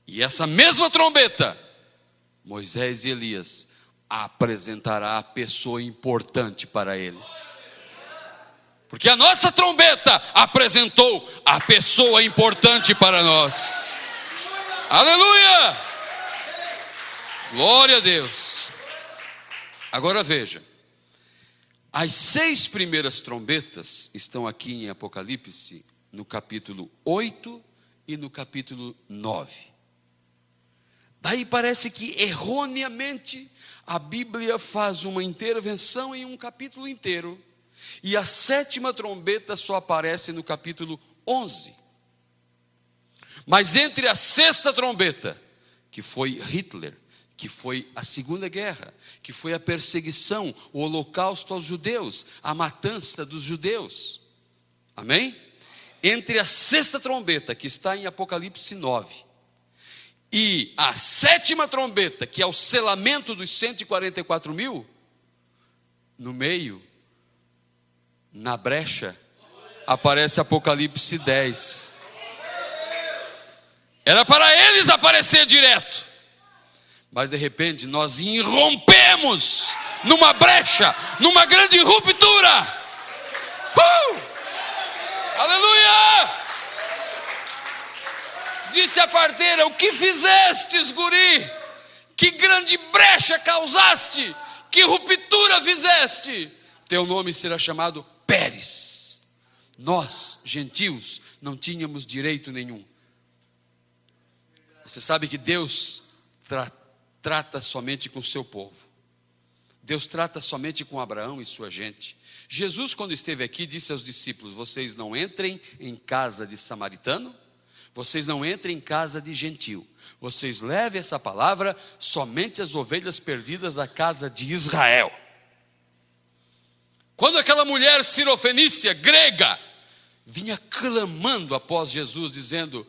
E essa mesma trombeta, Moisés e Elias, apresentará a pessoa importante para eles. Porque a nossa trombeta apresentou a pessoa importante para nós. Aleluia! Glória a Deus. Agora veja, as 6 primeiras trombetas estão aqui em Apocalipse, no capítulo 8 e no capítulo 9. Daí parece que erroneamente a Bíblia faz uma intervenção em um capítulo inteiro, e a 7ª trombeta só aparece no capítulo 11. Mas entre a 6ª trombeta, que foi Hitler, que foi a Segunda Guerra, que foi a perseguição, o holocausto aos judeus, a matança dos judeus, amém? Entre a 6ª trombeta, que está em Apocalipse 9, e a 7ª trombeta, que é o selamento dos 144 mil, no meio, na brecha, aparece Apocalipse 10. Era para eles aparecer direto, mas de repente nós irrompemos numa brecha, numa grande ruptura. Aleluia! Disse a parteira: o que fizestes, guri? Que grande brecha causaste? Que ruptura fizeste? Teu nome será chamado Pérez. Nós, gentios, não tínhamos direito nenhum. Você sabe que Deus trata somente com o seu povo. Deus trata somente com Abraão e sua gente. Jesus, quando esteve aqui, disse aos discípulos: vocês não entrem em casa de samaritano, vocês não entrem em casa de gentil, vocês levem essa palavra somente às ovelhas perdidas da casa de Israel. Quando aquela mulher cirofenícia, grega, vinha clamando após Jesus, dizendo: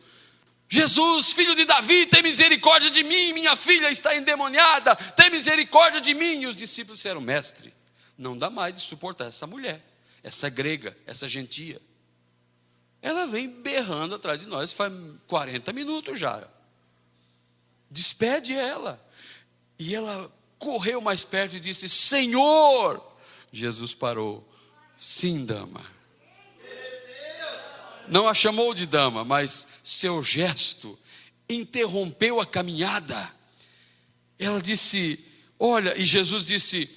Jesus, filho de Davi, tem misericórdia de mim, minha filha está endemoniada, tem misericórdia de mim. E os discípulos disseram: mestre, não dá mais de suportar essa mulher, essa grega, essa gentia. Ela vem berrando atrás de nós, faz 40 minutos já. Despede ela. E ela correu mais perto e disse: Senhor. Jesus parou. Sim, dama. Não a chamou de dama, mas seu gesto interrompeu a caminhada. Ela disse: olha, e Jesus disse: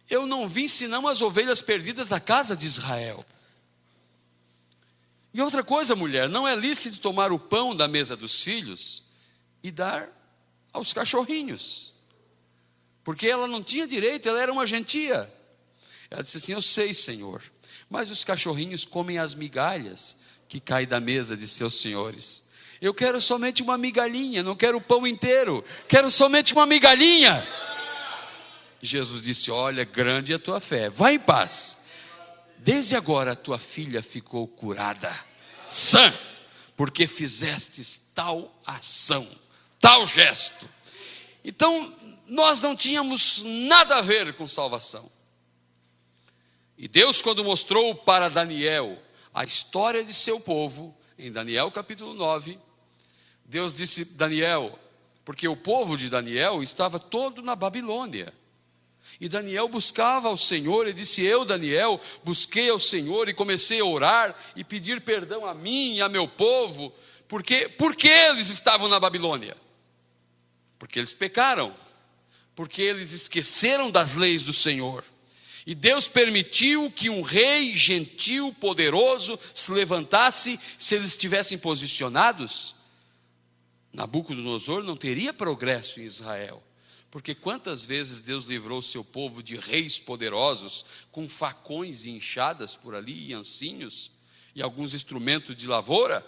eu não vim senão as ovelhas perdidas da casa de Israel. E outra coisa, mulher, não é lícito tomar o pão da mesa dos filhos e dar aos cachorrinhos, porque ela não tinha direito, ela era uma gentia. Ela disse assim: eu sei, Senhor, mas os cachorrinhos comem as migalhas que caem da mesa de seus senhores. Eu quero somente uma migalhinha, não quero o pão inteiro, quero somente uma migalhinha. Jesus disse: olha, grande é a tua fé, vai em paz. Desde agora a tua filha ficou curada, sã, porque fizestes tal ação, tal gesto. Então, nós não tínhamos nada a ver com salvação. E Deus, quando mostrou para Daniel a história de seu povo, em Daniel capítulo 9, Deus disse: Daniel, porque o povo de Daniel estava todo na Babilônia. E Daniel buscava ao Senhor, e disse: eu, Daniel, busquei ao Senhor e comecei a orar e pedir perdão a mim e a meu povo. Por que eles estavam na Babilônia? Porque eles pecaram, porque eles esqueceram das leis do Senhor. E Deus permitiu que um rei gentil, poderoso, se levantasse. Se eles estivessem posicionados, Nabucodonosor não teria progresso em Israel. Porque quantas vezes Deus livrou o seu povo de reis poderosos, com facões e enxadas por ali, e ancinhos, e alguns instrumentos de lavoura,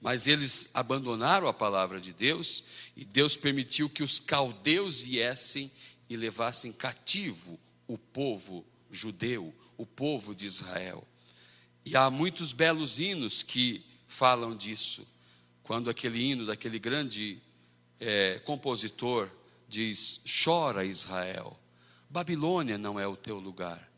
mas eles abandonaram a palavra de Deus, e Deus permitiu que os caldeus viessem e levassem cativo o povo judeu, o povo de Israel. E há muitos belos hinos que falam disso. Quando aquele hino daquele grande compositor diz: chora Israel, Babilônia não é o teu lugar.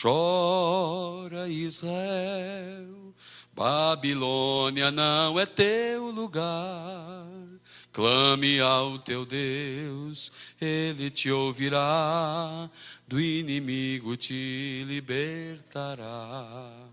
Chora Israel, Babilônia não é teu lugar. Clame ao teu Deus, Ele te ouvirá, do inimigo te libertará.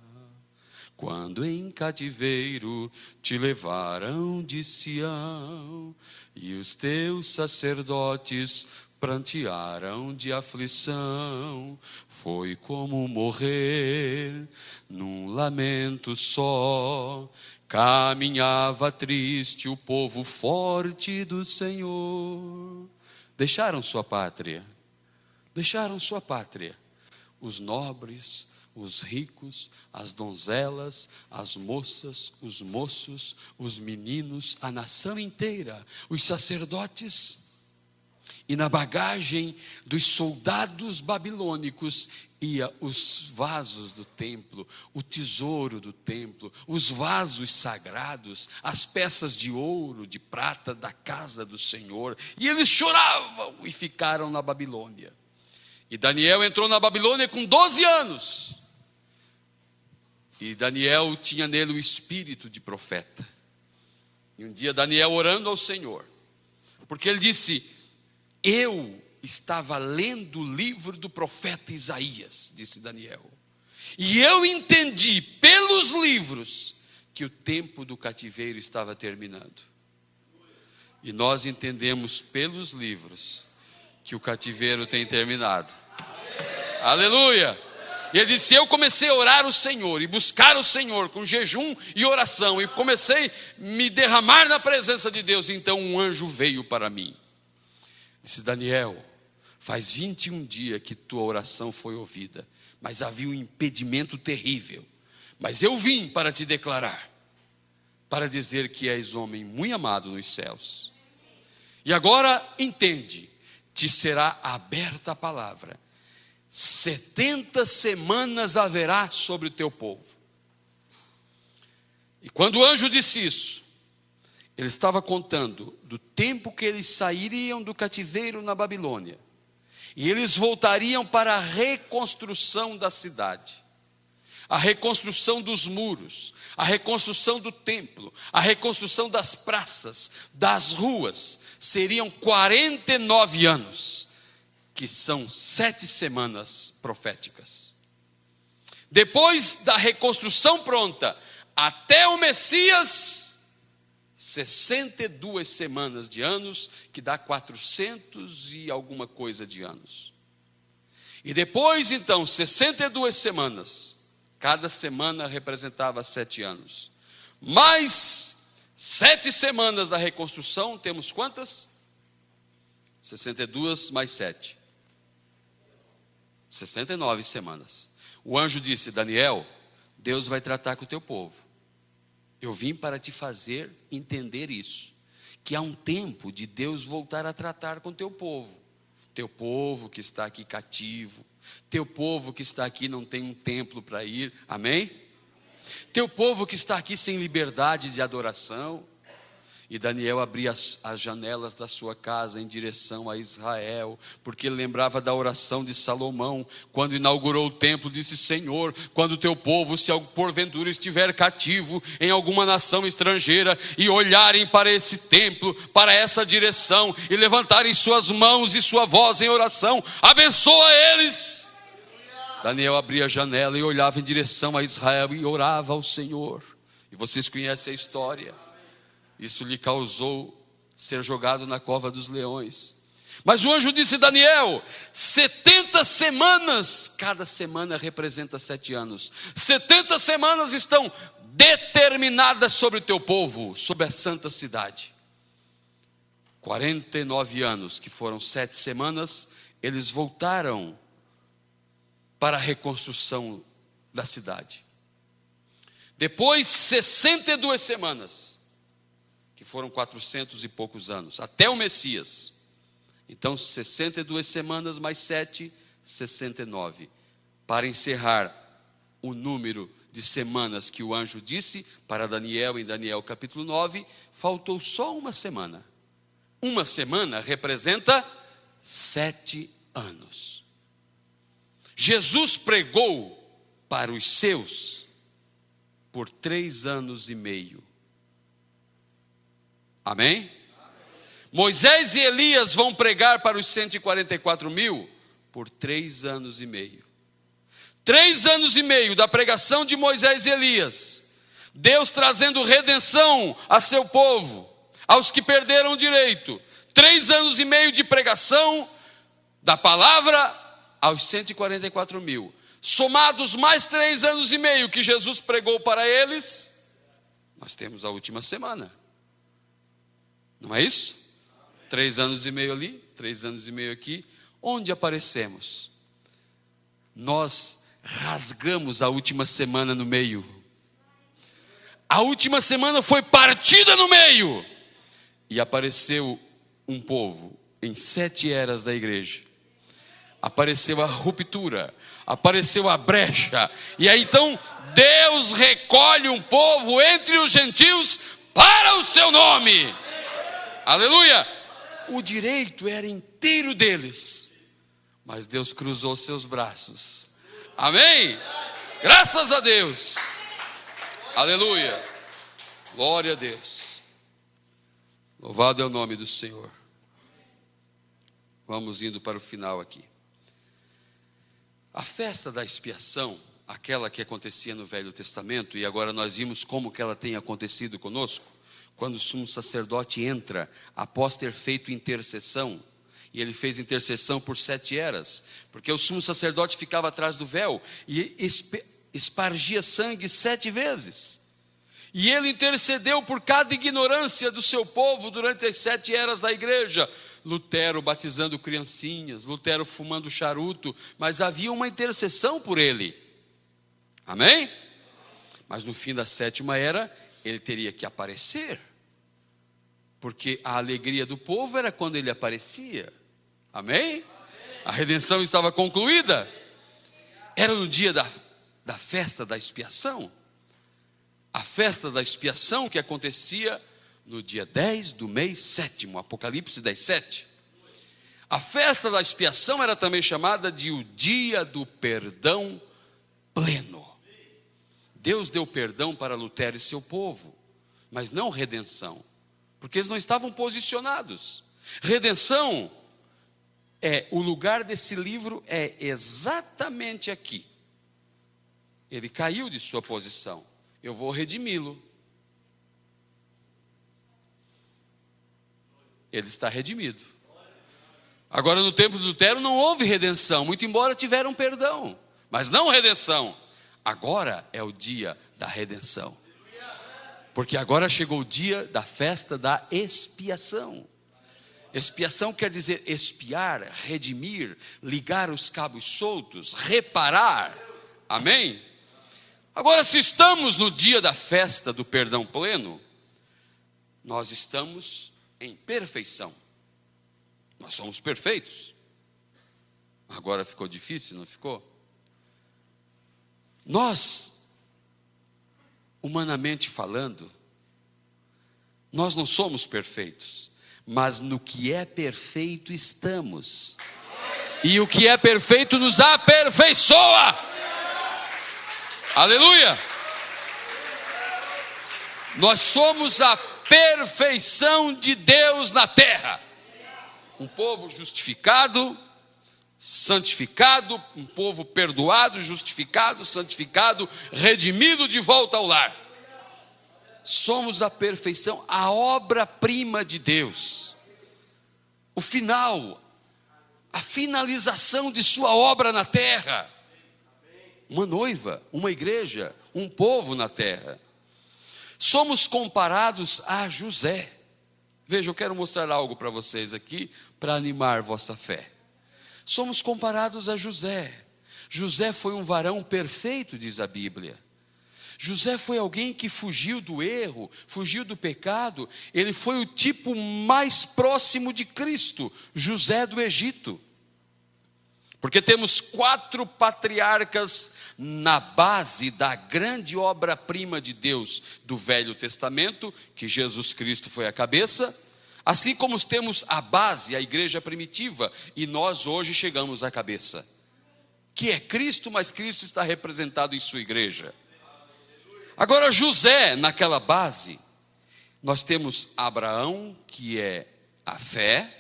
Quando em cativeiro te levaram de Sião, e os teus sacerdotes prantearam de aflição, foi como morrer num lamento só. Caminhava triste o povo forte do Senhor. Deixaram sua pátria, os nobres, os ricos, as donzelas, as moças, os moços, os meninos, a nação inteira, os sacerdotes. E na bagagem dos soldados babilônicos ia os vasos do templo, o tesouro do templo, os vasos sagrados, as peças de ouro, de prata da casa do Senhor. E eles choravam e ficaram na Babilônia. E Daniel entrou na Babilônia com 12 anos. E Daniel tinha nele o espírito de profeta. E um dia Daniel orando ao Senhor, porque ele disse: eu estava lendo o livro do profeta Isaías, disse Daniel, e eu entendi pelos livros que o tempo do cativeiro estava terminando. E nós entendemos pelos livros que o cativeiro tem terminado. Aleluia! E ele disse: eu comecei a orar o Senhor e buscar o Senhor com jejum e oração, e comecei a me derramar na presença de Deus. Então um anjo veio para mim. Disse: Daniel, faz 21 dias que tua oração foi ouvida, mas havia um impedimento terrível. Mas eu vim para te declarar, para dizer que és homem muito amado nos céus. E agora entende, te será aberta a palavra. 70 semanas haverá sobre o teu povo. E quando o anjo disse isso, ele estava contando do tempo que eles sairiam do cativeiro na Babilônia. E eles voltariam para a reconstrução da cidade, a reconstrução dos muros, a reconstrução do templo, a reconstrução das praças, das ruas. Seriam 49 anos, que são 7 semanas proféticas. Depois da reconstrução pronta, até o Messias, 62 semanas de anos, que dá 400 e alguma coisa de anos. E depois, então, 62 semanas, cada semana representava 7 anos. Mais 7 semanas da reconstrução, temos quantas? 62 mais 7. 69 semanas. O anjo disse: Daniel, Deus vai tratar com o teu povo. Eu vim para te fazer entender isso, que há um tempo de Deus voltar a tratar com teu povo que está aqui cativo, teu povo que está aqui não tem um templo para ir, amém? Teu povo que está aqui sem liberdade de adoração. E Daniel abria as janelas da sua casa em direção a Israel, porque ele lembrava da oração de Salomão, quando inaugurou o templo, disse: Senhor, quando o teu povo, se porventura estiver cativo em alguma nação estrangeira, e olharem para esse templo, para essa direção, e levantarem suas mãos e sua voz em oração, abençoa eles. Daniel abria a janela e olhava em direção a Israel e orava ao Senhor. E vocês conhecem a história. Isso lhe causou ser jogado na cova dos leões. Mas o anjo disse: Daniel, 70 semanas, cada semana representa 7 anos. 70 semanas estão determinadas sobre o teu povo, sobre a santa cidade. 49 anos, que foram 7 semanas, eles voltaram para a reconstrução da cidade. Depois, 62 semanas, que foram 400 e poucos anos, até o Messias. Então 62 semanas mais 7, 69. Para encerrar o número de semanas que o anjo disse para Daniel, em Daniel capítulo 9, faltou só uma semana. Uma semana representa 7 anos. Jesus pregou para os seus por 3 anos e meio. Amém? Moisés e Elias vão pregar para os 144 mil por 3 anos e meio. 3 anos e meio da pregação de Moisés e Elias, Deus trazendo redenção a seu povo, aos que perderam o direito. 3 anos e meio de pregação da palavra aos 144 mil. Somados mais 3 anos e meio que Jesus pregou para eles, nós temos a última semana. Não é isso? 3 anos e meio ali, 3 anos e meio aqui. Onde aparecemos? Nós rasgamos a última semana no meio. A última semana foi partida no meio. E apareceu um povo em 7 eras da igreja. Apareceu a ruptura, apareceu a brecha. E aí então Deus recolhe um povo entre os gentios para o seu nome. Aleluia! O direito era inteiro deles, mas Deus cruzou seus braços. Amém? Graças a Deus. Aleluia! Glória a Deus. Louvado é o nome do Senhor. Vamos indo para o final aqui. A festa da expiação, aquela que acontecia no Velho Testamento, e agora nós vimos como que ela tem acontecido conosco. Quando o sumo sacerdote entra, após ter feito intercessão, e ele fez intercessão por 7 eras, porque o sumo sacerdote ficava atrás do véu, e espargia sangue 7 vezes, e ele intercedeu por cada ignorância do seu povo, durante as 7 eras da igreja, Lutero batizando criancinhas, Lutero fumando charuto, mas havia uma intercessão por ele, amém? Mas no fim da 7ª era, ele teria que aparecer, porque a alegria do povo era quando ele aparecia. Amém? A redenção estava concluída. Era no dia da festa da expiação. A festa da expiação que acontecia no dia 10 do mês 7º, Apocalipse 10:7. A festa da expiação era também chamada de o dia do perdão pleno. Deus deu perdão para Lutero e seu povo, mas não redenção, porque eles não estavam posicionados. Redenção o lugar desse livro é exatamente aqui. Ele caiu de sua posição. Eu vou redimi-lo. Ele está redimido. Agora, no tempo de Lutero não houve redenção, muito embora tiveram perdão, mas não redenção. Agora é o dia da redenção, porque agora chegou o dia da festa da expiação. Expiação quer dizer expiar, redimir, ligar os cabos soltos, reparar. Amém? Agora, se estamos no dia da festa do perdão pleno, nós estamos em perfeição. Nós somos perfeitos. Agora ficou difícil, não ficou? Nós, humanamente falando, nós não somos perfeitos, mas no que é perfeito estamos. E o que é perfeito nos aperfeiçoa. Aleluia! Nós somos a perfeição de Deus na terra. Um povo justificado, santificado, um povo perdoado, justificado, santificado, redimido de volta ao lar. Somos a perfeição, a obra-prima de Deus. O final, a finalização de sua obra na terra. Uma noiva, uma igreja, um povo na terra. Somos comparados a José. Veja, eu quero mostrar algo para vocês aqui, para animar vossa fé. Somos comparados a José. José foi um varão perfeito, diz a Bíblia. José foi alguém que fugiu do erro, fugiu do pecado. Ele foi o tipo mais próximo de Cristo, José do Egito. Porque temos 4 patriarcas na base da grande obra-prima de Deus do Velho Testamento, que Jesus Cristo foi a cabeça, assim como temos a base, a igreja primitiva, e nós hoje chegamos à cabeça, que é Cristo, mas Cristo está representado em sua igreja. Agora, José, naquela base, nós temos Abraão, que é a fé.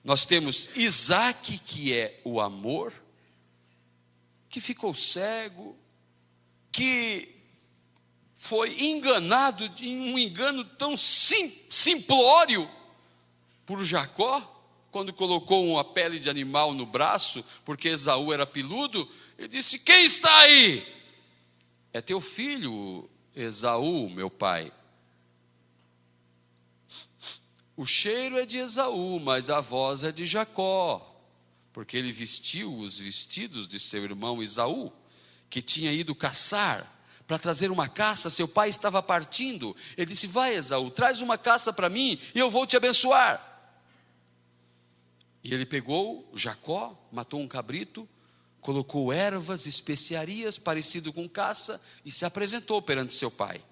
Nós temos Isaac, que é o amor, que ficou cego, que foi enganado de um engano tão simplório por Jacó, quando colocou uma pele de animal no braço, porque Esaú era peludo. Ele disse: quem está aí? É teu filho Esaú, meu pai. O cheiro é de Esaú, mas a voz é de Jacó, porque ele vestiu os vestidos de seu irmão Esaú, que tinha ido caçar, para trazer uma caça. Seu pai estava partindo. Ele disse: vai, Esaú, traz uma caça para mim e eu vou te abençoar. E ele pegou Jacó, matou um cabrito, colocou ervas, especiarias, parecido com caça, e se apresentou perante seu pai.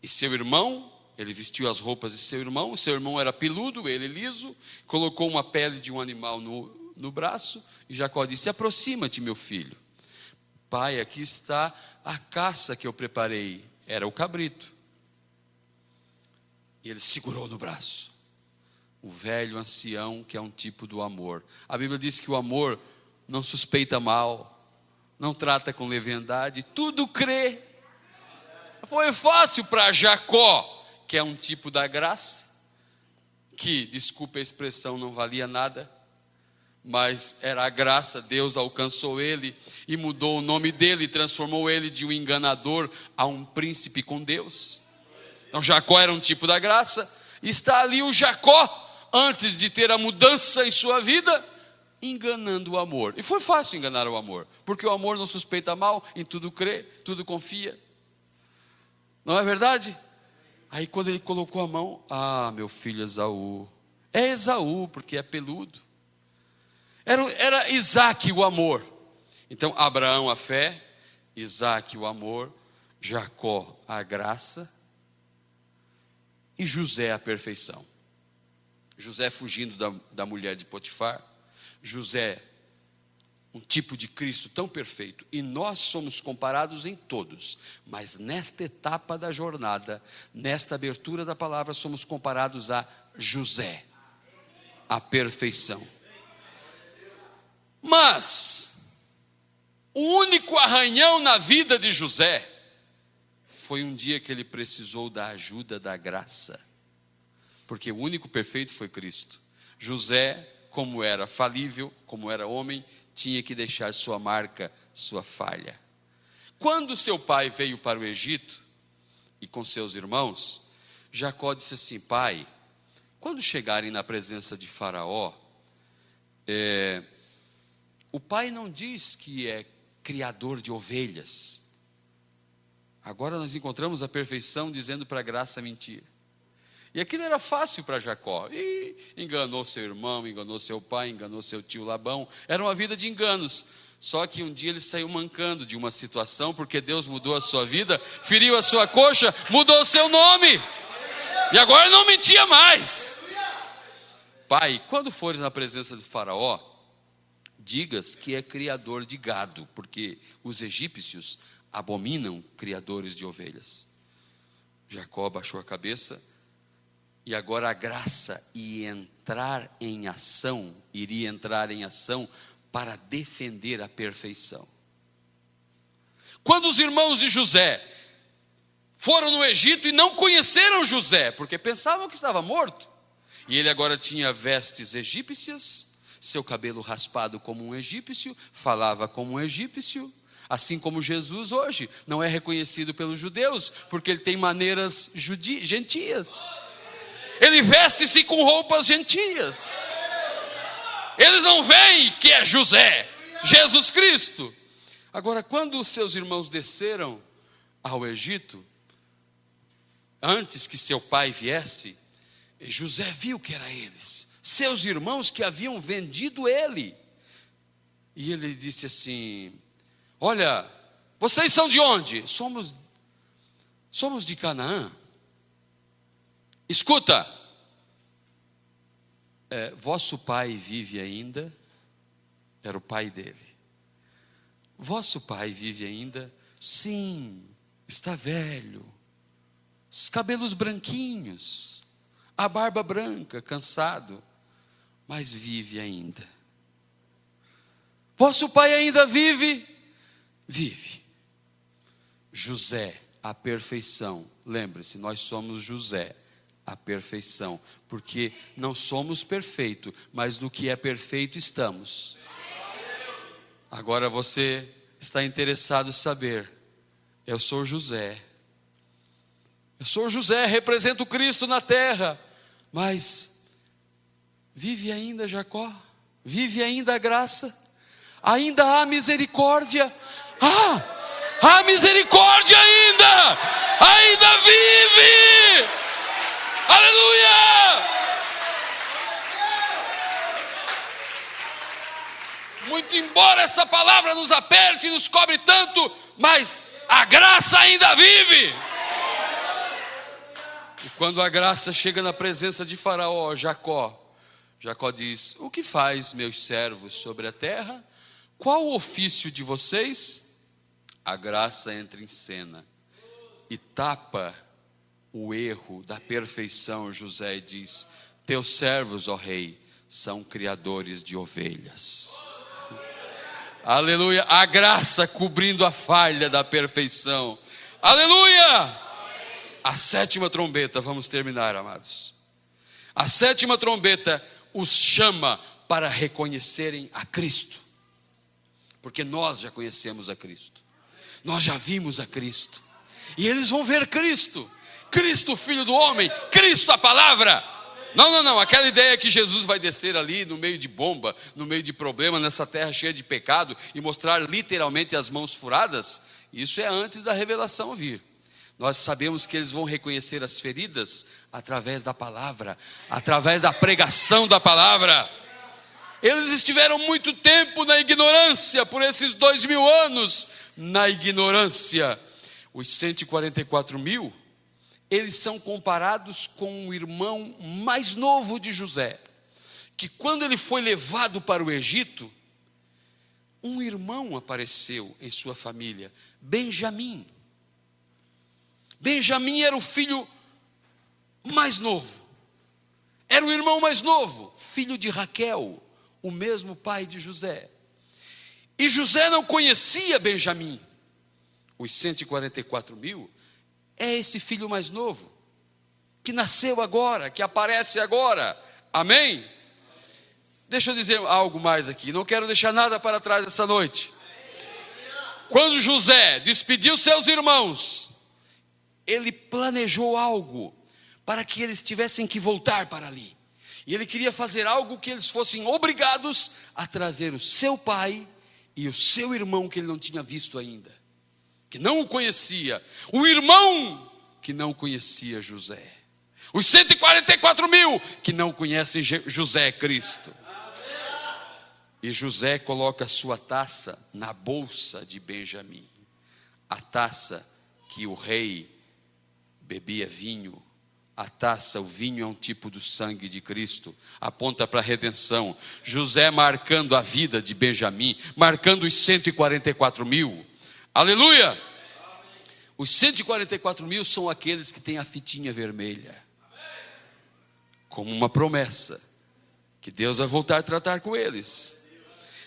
E seu irmão, ele vestiu as roupas de seu irmão era peludo, ele liso, colocou uma pele de um animal no braço, e Jacó disse: aproxima-te, meu filho. Pai, aqui está a caça que eu preparei. Era o cabrito. E ele segurou no braço. O velho ancião, que é um tipo do amor. A Bíblia diz que o amor não suspeita mal, não trata com leviandade, tudo crê. Foi fácil para Jacó, que é um tipo da graça, que, desculpe a expressão, não valia nada, mas era a graça. Deus alcançou ele e mudou o nome dele, transformou ele de um enganador a um príncipe com Deus. Então Jacó era um tipo da graça. Está ali o Jacó, antes de ter a mudança em sua vida, enganando o amor. E foi fácil enganar o amor, porque o amor não suspeita mal, em tudo crê, tudo confia. Não é verdade? Aí quando ele colocou a mão: meu filho Esaú. É Esaú, porque é peludo. Era Isaac o amor. Então Abraão a fé, Isaac o amor, Jacó a graça e José a perfeição. José fugindo da mulher de Potifar, José um tipo de Cristo tão perfeito, e nós somos comparados em todos, mas nesta etapa da jornada, nesta abertura da palavra, somos comparados a José, a perfeição. Mas o único arranhão na vida de José foi um dia que ele precisou da ajuda da graça, porque o único perfeito foi Cristo. José, como era falível, como era homem, tinha que deixar sua marca, sua falha. Quando seu pai veio para o Egito, e com seus irmãos, Jacó disse assim: pai, quando chegarem na presença de Faraó, o pai não diz que é criador de ovelhas. Agora nós encontramos a perfeição dizendo para a graça mentira. E aquilo era fácil para Jacó. E enganou seu irmão, enganou seu pai, enganou seu tio Labão. Era uma vida de enganos. Só que um dia ele saiu mancando de uma situação, porque Deus mudou a sua vida, feriu a sua coxa, mudou o seu nome. E agora não mentia mais. Pai, quando fores na presença de Faraó, digas que é criador de gado, porque os egípcios abominam criadores de ovelhas. Jacó baixou a cabeça. E agora a graça iria entrar em ação para defender a perfeição. Quando os irmãos de José foram no Egito e não conheceram José, porque pensavam que estava morto, e ele agora tinha vestes egípcias, seu cabelo raspado como um egípcio, falava como um egípcio, assim como Jesus hoje não é reconhecido pelos judeus, porque ele tem maneiras gentias. Ele veste-se com roupas gentias. Eles não veem que é José, Jesus Cristo. Agora, quando os seus irmãos desceram ao Egito, antes que seu pai viesse, José viu que era eles, seus irmãos que haviam vendido ele. E ele disse assim: olha, vocês são de onde? Somos de Canaã. Escuta, vosso pai vive ainda? Era o pai dele. Vosso pai vive ainda? Sim, está velho, os cabelos branquinhos, a barba branca, cansado, mas vive ainda. Vosso pai ainda vive? Vive. José, a perfeição. Lembre-se, nós somos José, a perfeição, porque não somos perfeitos, mas no que é perfeito estamos. Agora você está interessado em saber: eu sou José, represento Cristo na terra, mas vive ainda Jacó? Vive ainda a graça? Ainda há misericórdia? Há misericórdia ainda vive! Aleluia! Muito embora essa palavra nos aperte e nos cobre tanto, mas a graça ainda vive. E quando a graça chega na presença de Faraó, Jacó diz: o que faz meus servos sobre a terra? Qual o ofício de vocês? A graça entra em cena e tapa o erro da perfeição. José diz: teus servos, ó rei, são criadores de ovelhas. Aleluia, a graça cobrindo a falha da perfeição. Aleluia. A sétima trombeta, vamos terminar, amados. A sétima trombeta os chama para reconhecerem a Cristo, porque nós já conhecemos a Cristo, nós já vimos a Cristo, e eles vão ver Cristo, Filho do homem, Cristo a palavra. Não, aquela ideia que Jesus vai descer ali no meio de bomba, no meio de problema, nessa terra cheia de pecado, e mostrar literalmente as mãos furadas, isso é antes da revelação vir. Nós sabemos que eles vão reconhecer as feridas através da palavra, através da pregação da palavra. Eles estiveram muito tempo na ignorância, por esses 2000 anos na ignorância. os 144 mil, eles são comparados com o irmão mais novo de José, que quando ele foi levado para o Egito, um irmão apareceu em sua família, Benjamim. Benjamim era o filho mais novo, era o irmão mais novo, filho de Raquel, o mesmo pai de José. E José não conhecia Benjamim. Os 144 mil é esse filho mais novo, que nasceu agora, que aparece agora. Amém? Deixa eu dizer algo mais aqui, não quero deixar nada para trás essa noite. Quando José despediu seus irmãos, ele planejou algo para que eles tivessem que voltar para ali. E ele queria fazer algo que eles fossem obrigados a trazer o seu pai e o seu irmão que ele não tinha visto ainda, que não o conhecia, o irmão que não conhecia José, os 144 mil que não conhecem José Cristo. E José coloca a sua taça na bolsa de Benjamim, a taça que o rei bebia vinho. A taça, o vinho é um tipo do sangue de Cristo, aponta para a redenção. José marcando a vida de Benjamim, marcando os 144 mil. Aleluia! Os 144 mil são aqueles que têm a fitinha vermelha, como uma promessa, que Deus vai voltar a tratar com eles.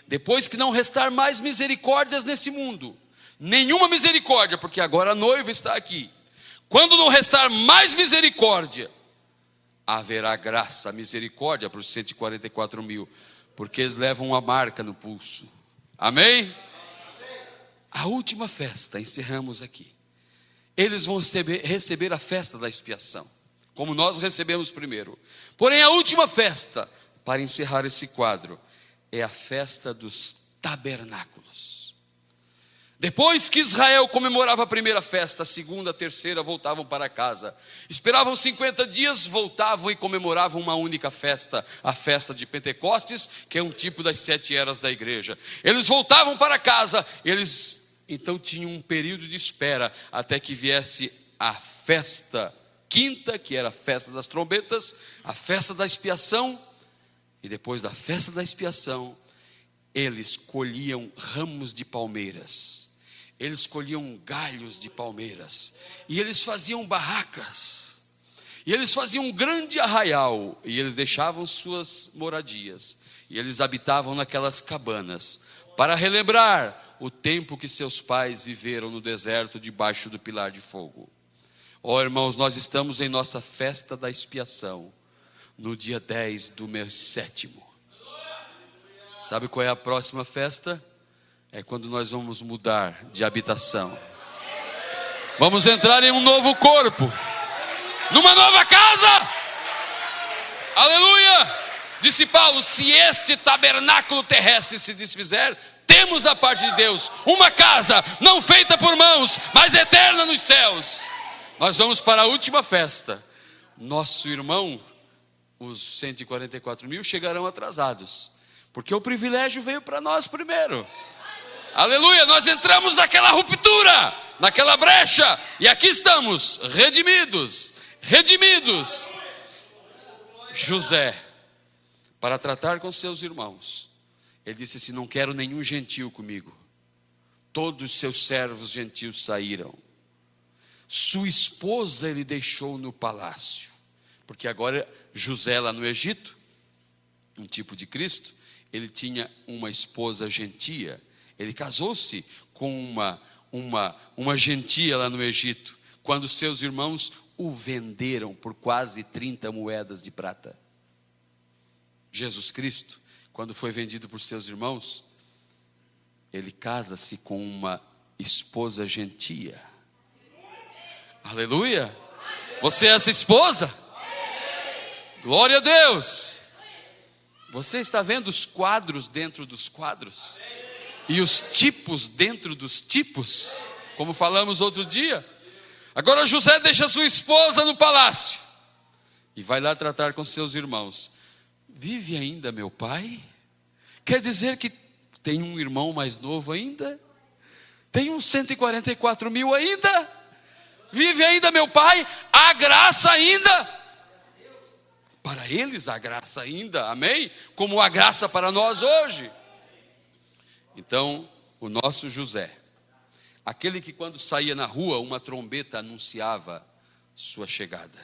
Depois que não restar mais misericórdias nesse mundo, nenhuma misericórdia, porque agora a noiva está aqui. Quando não restar mais misericórdia, haverá graça, misericórdia para os 144 mil, porque eles levam uma marca no pulso. Amém? A última festa, encerramos aqui. Eles vão receber a festa da expiação, como nós recebemos primeiro. Porém, a última festa, para encerrar esse quadro, é a festa dos tabernáculos. Depois que Israel comemorava a primeira festa, a segunda, a terceira, voltavam para casa. Esperavam 50 dias, voltavam e comemoravam uma única festa, a festa de Pentecostes, que é um tipo das 7 eras da igreja. Eles voltavam para casa, eles então tinham um período de espera, até que viesse a festa quinta, que era a festa das trombetas, a festa da expiação. E depois da festa da expiação, eles colhiam ramos de palmeiras, eles colhiam galhos de palmeiras, e eles faziam barracas, e eles faziam um grande arraial, e eles deixavam suas moradias, e eles habitavam naquelas cabanas, para relembrar o tempo que seus pais viveram no deserto debaixo do pilar de fogo. Ó irmãos, nós estamos em nossa festa da expiação, no dia 10 do mês 7º. Sabe qual é a próxima festa? É quando nós vamos mudar de habitação. Vamos entrar em um novo corpo, numa nova casa. Aleluia! Disse Paulo: se este tabernáculo terrestre se desfizer, temos da parte de Deus uma casa, não feita por mãos, mas eterna nos céus. Nós vamos para a última festa. Nosso irmão, os 144 mil, chegarão atrasados, porque o privilégio veio para nós primeiro. Aleluia, nós entramos naquela ruptura, naquela brecha, e aqui estamos, redimidos. José, para tratar com seus irmãos, ele disse assim: não quero nenhum gentil comigo. Todos os seus servos gentios saíram. Sua esposa ele deixou no palácio, porque agora José lá no Egito, um tipo de Cristo, ele tinha uma esposa gentia. Ele casou-se com uma gentia lá no Egito, quando seus irmãos o venderam por quase 30 moedas de prata. Jesus Cristo, quando foi vendido por seus irmãos, ele casa-se com uma esposa gentia. Aleluia! Você é essa esposa? Glória a Deus! Você está vendo os quadros dentro dos quadros? E os tipos dentro dos tipos? Como falamos outro dia. Agora José deixa sua esposa no palácio e vai lá tratar com seus irmãos. Vive ainda meu pai? Quer dizer que tem um irmão mais novo ainda? Tem uns 144 mil ainda? Vive ainda meu pai? Há graça ainda? Para eles há graça ainda, amém? Como há graça para nós hoje. Então, o nosso José, aquele que quando saía na rua, uma trombeta anunciava sua chegada.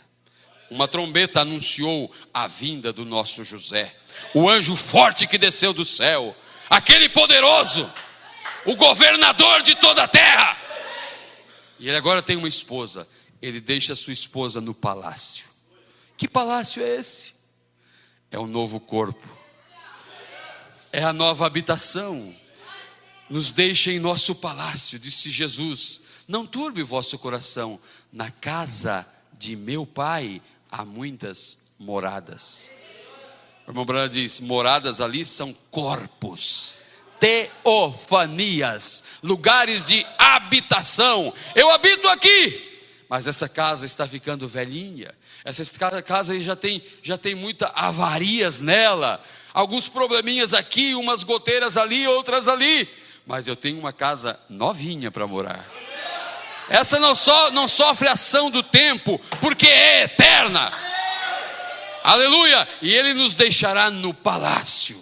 Uma trombeta anunciou a vinda do nosso José, o anjo forte que desceu do céu, aquele poderoso, o governador de toda a terra. E ele agora tem uma esposa, ele deixa sua esposa no palácio. Que palácio é esse? É o novo corpo, é a nova habitação. Nos deixa em nosso palácio, disse Jesus. Não turbe o vosso coração, na casa de meu pai há muitas moradas. O irmão Branham diz, moradas ali são corpos, teofanias, lugares de habitação. Eu habito aqui, mas essa casa está ficando velhinha. Essa casa aí já tem muitas avarias nela, alguns probleminhas aqui, umas goteiras ali, outras ali, mas eu tenho uma casa novinha para morar. Essa não sofre ação do tempo, porque é eterna. Aleluia! E ele nos deixará no palácio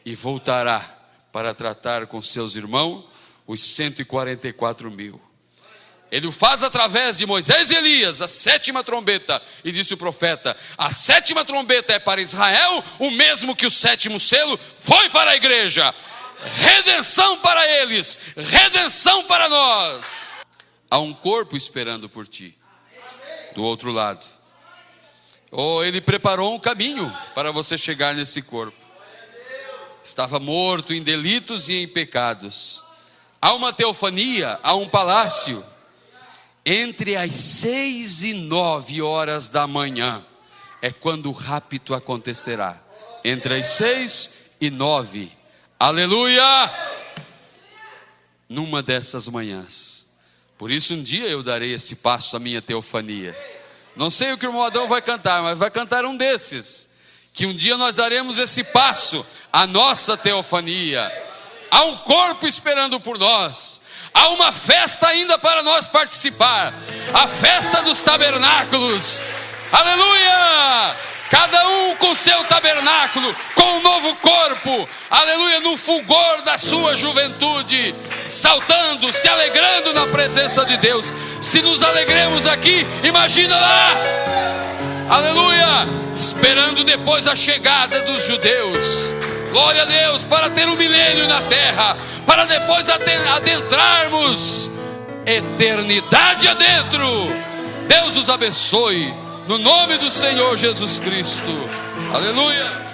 e voltará para tratar com seus irmãos, os 144 mil. Ele o faz através de Moisés e Elias, a 7ª trombeta, e disse o profeta, a 7ª trombeta é para Israel, o mesmo que o 7º selo foi para a igreja. Redenção para eles, redenção para nós. Há um corpo esperando por ti, do outro lado. Ele preparou um caminho para você chegar nesse corpo. Estava morto em delitos e em pecados. Há uma teofania, há um palácio. Entre as 6 e 9 horas da manhã é quando o rapto acontecerá. Entre as 6 e 9. Aleluia! Numa dessas manhãs. Por isso um dia eu darei esse passo à minha teofania. Não sei o que o irmão Adão vai cantar, mas vai cantar um desses. Que um dia nós daremos esse passo à nossa teofania. Há um corpo esperando por nós. Há uma festa ainda para nós participar. A festa dos tabernáculos. Aleluia! Cada um com seu tabernáculo, com um novo corpo. Aleluia, no fulgor da sua juventude. Saltando, se alegrando na presença de Deus. Se nos alegremos aqui, imagina lá. Aleluia! Esperando depois a chegada dos judeus. Glória a Deus, para ter um milênio na terra, para depois adentrarmos eternidade adentro. Deus os abençoe, no nome do Senhor Jesus Cristo. Aleluia.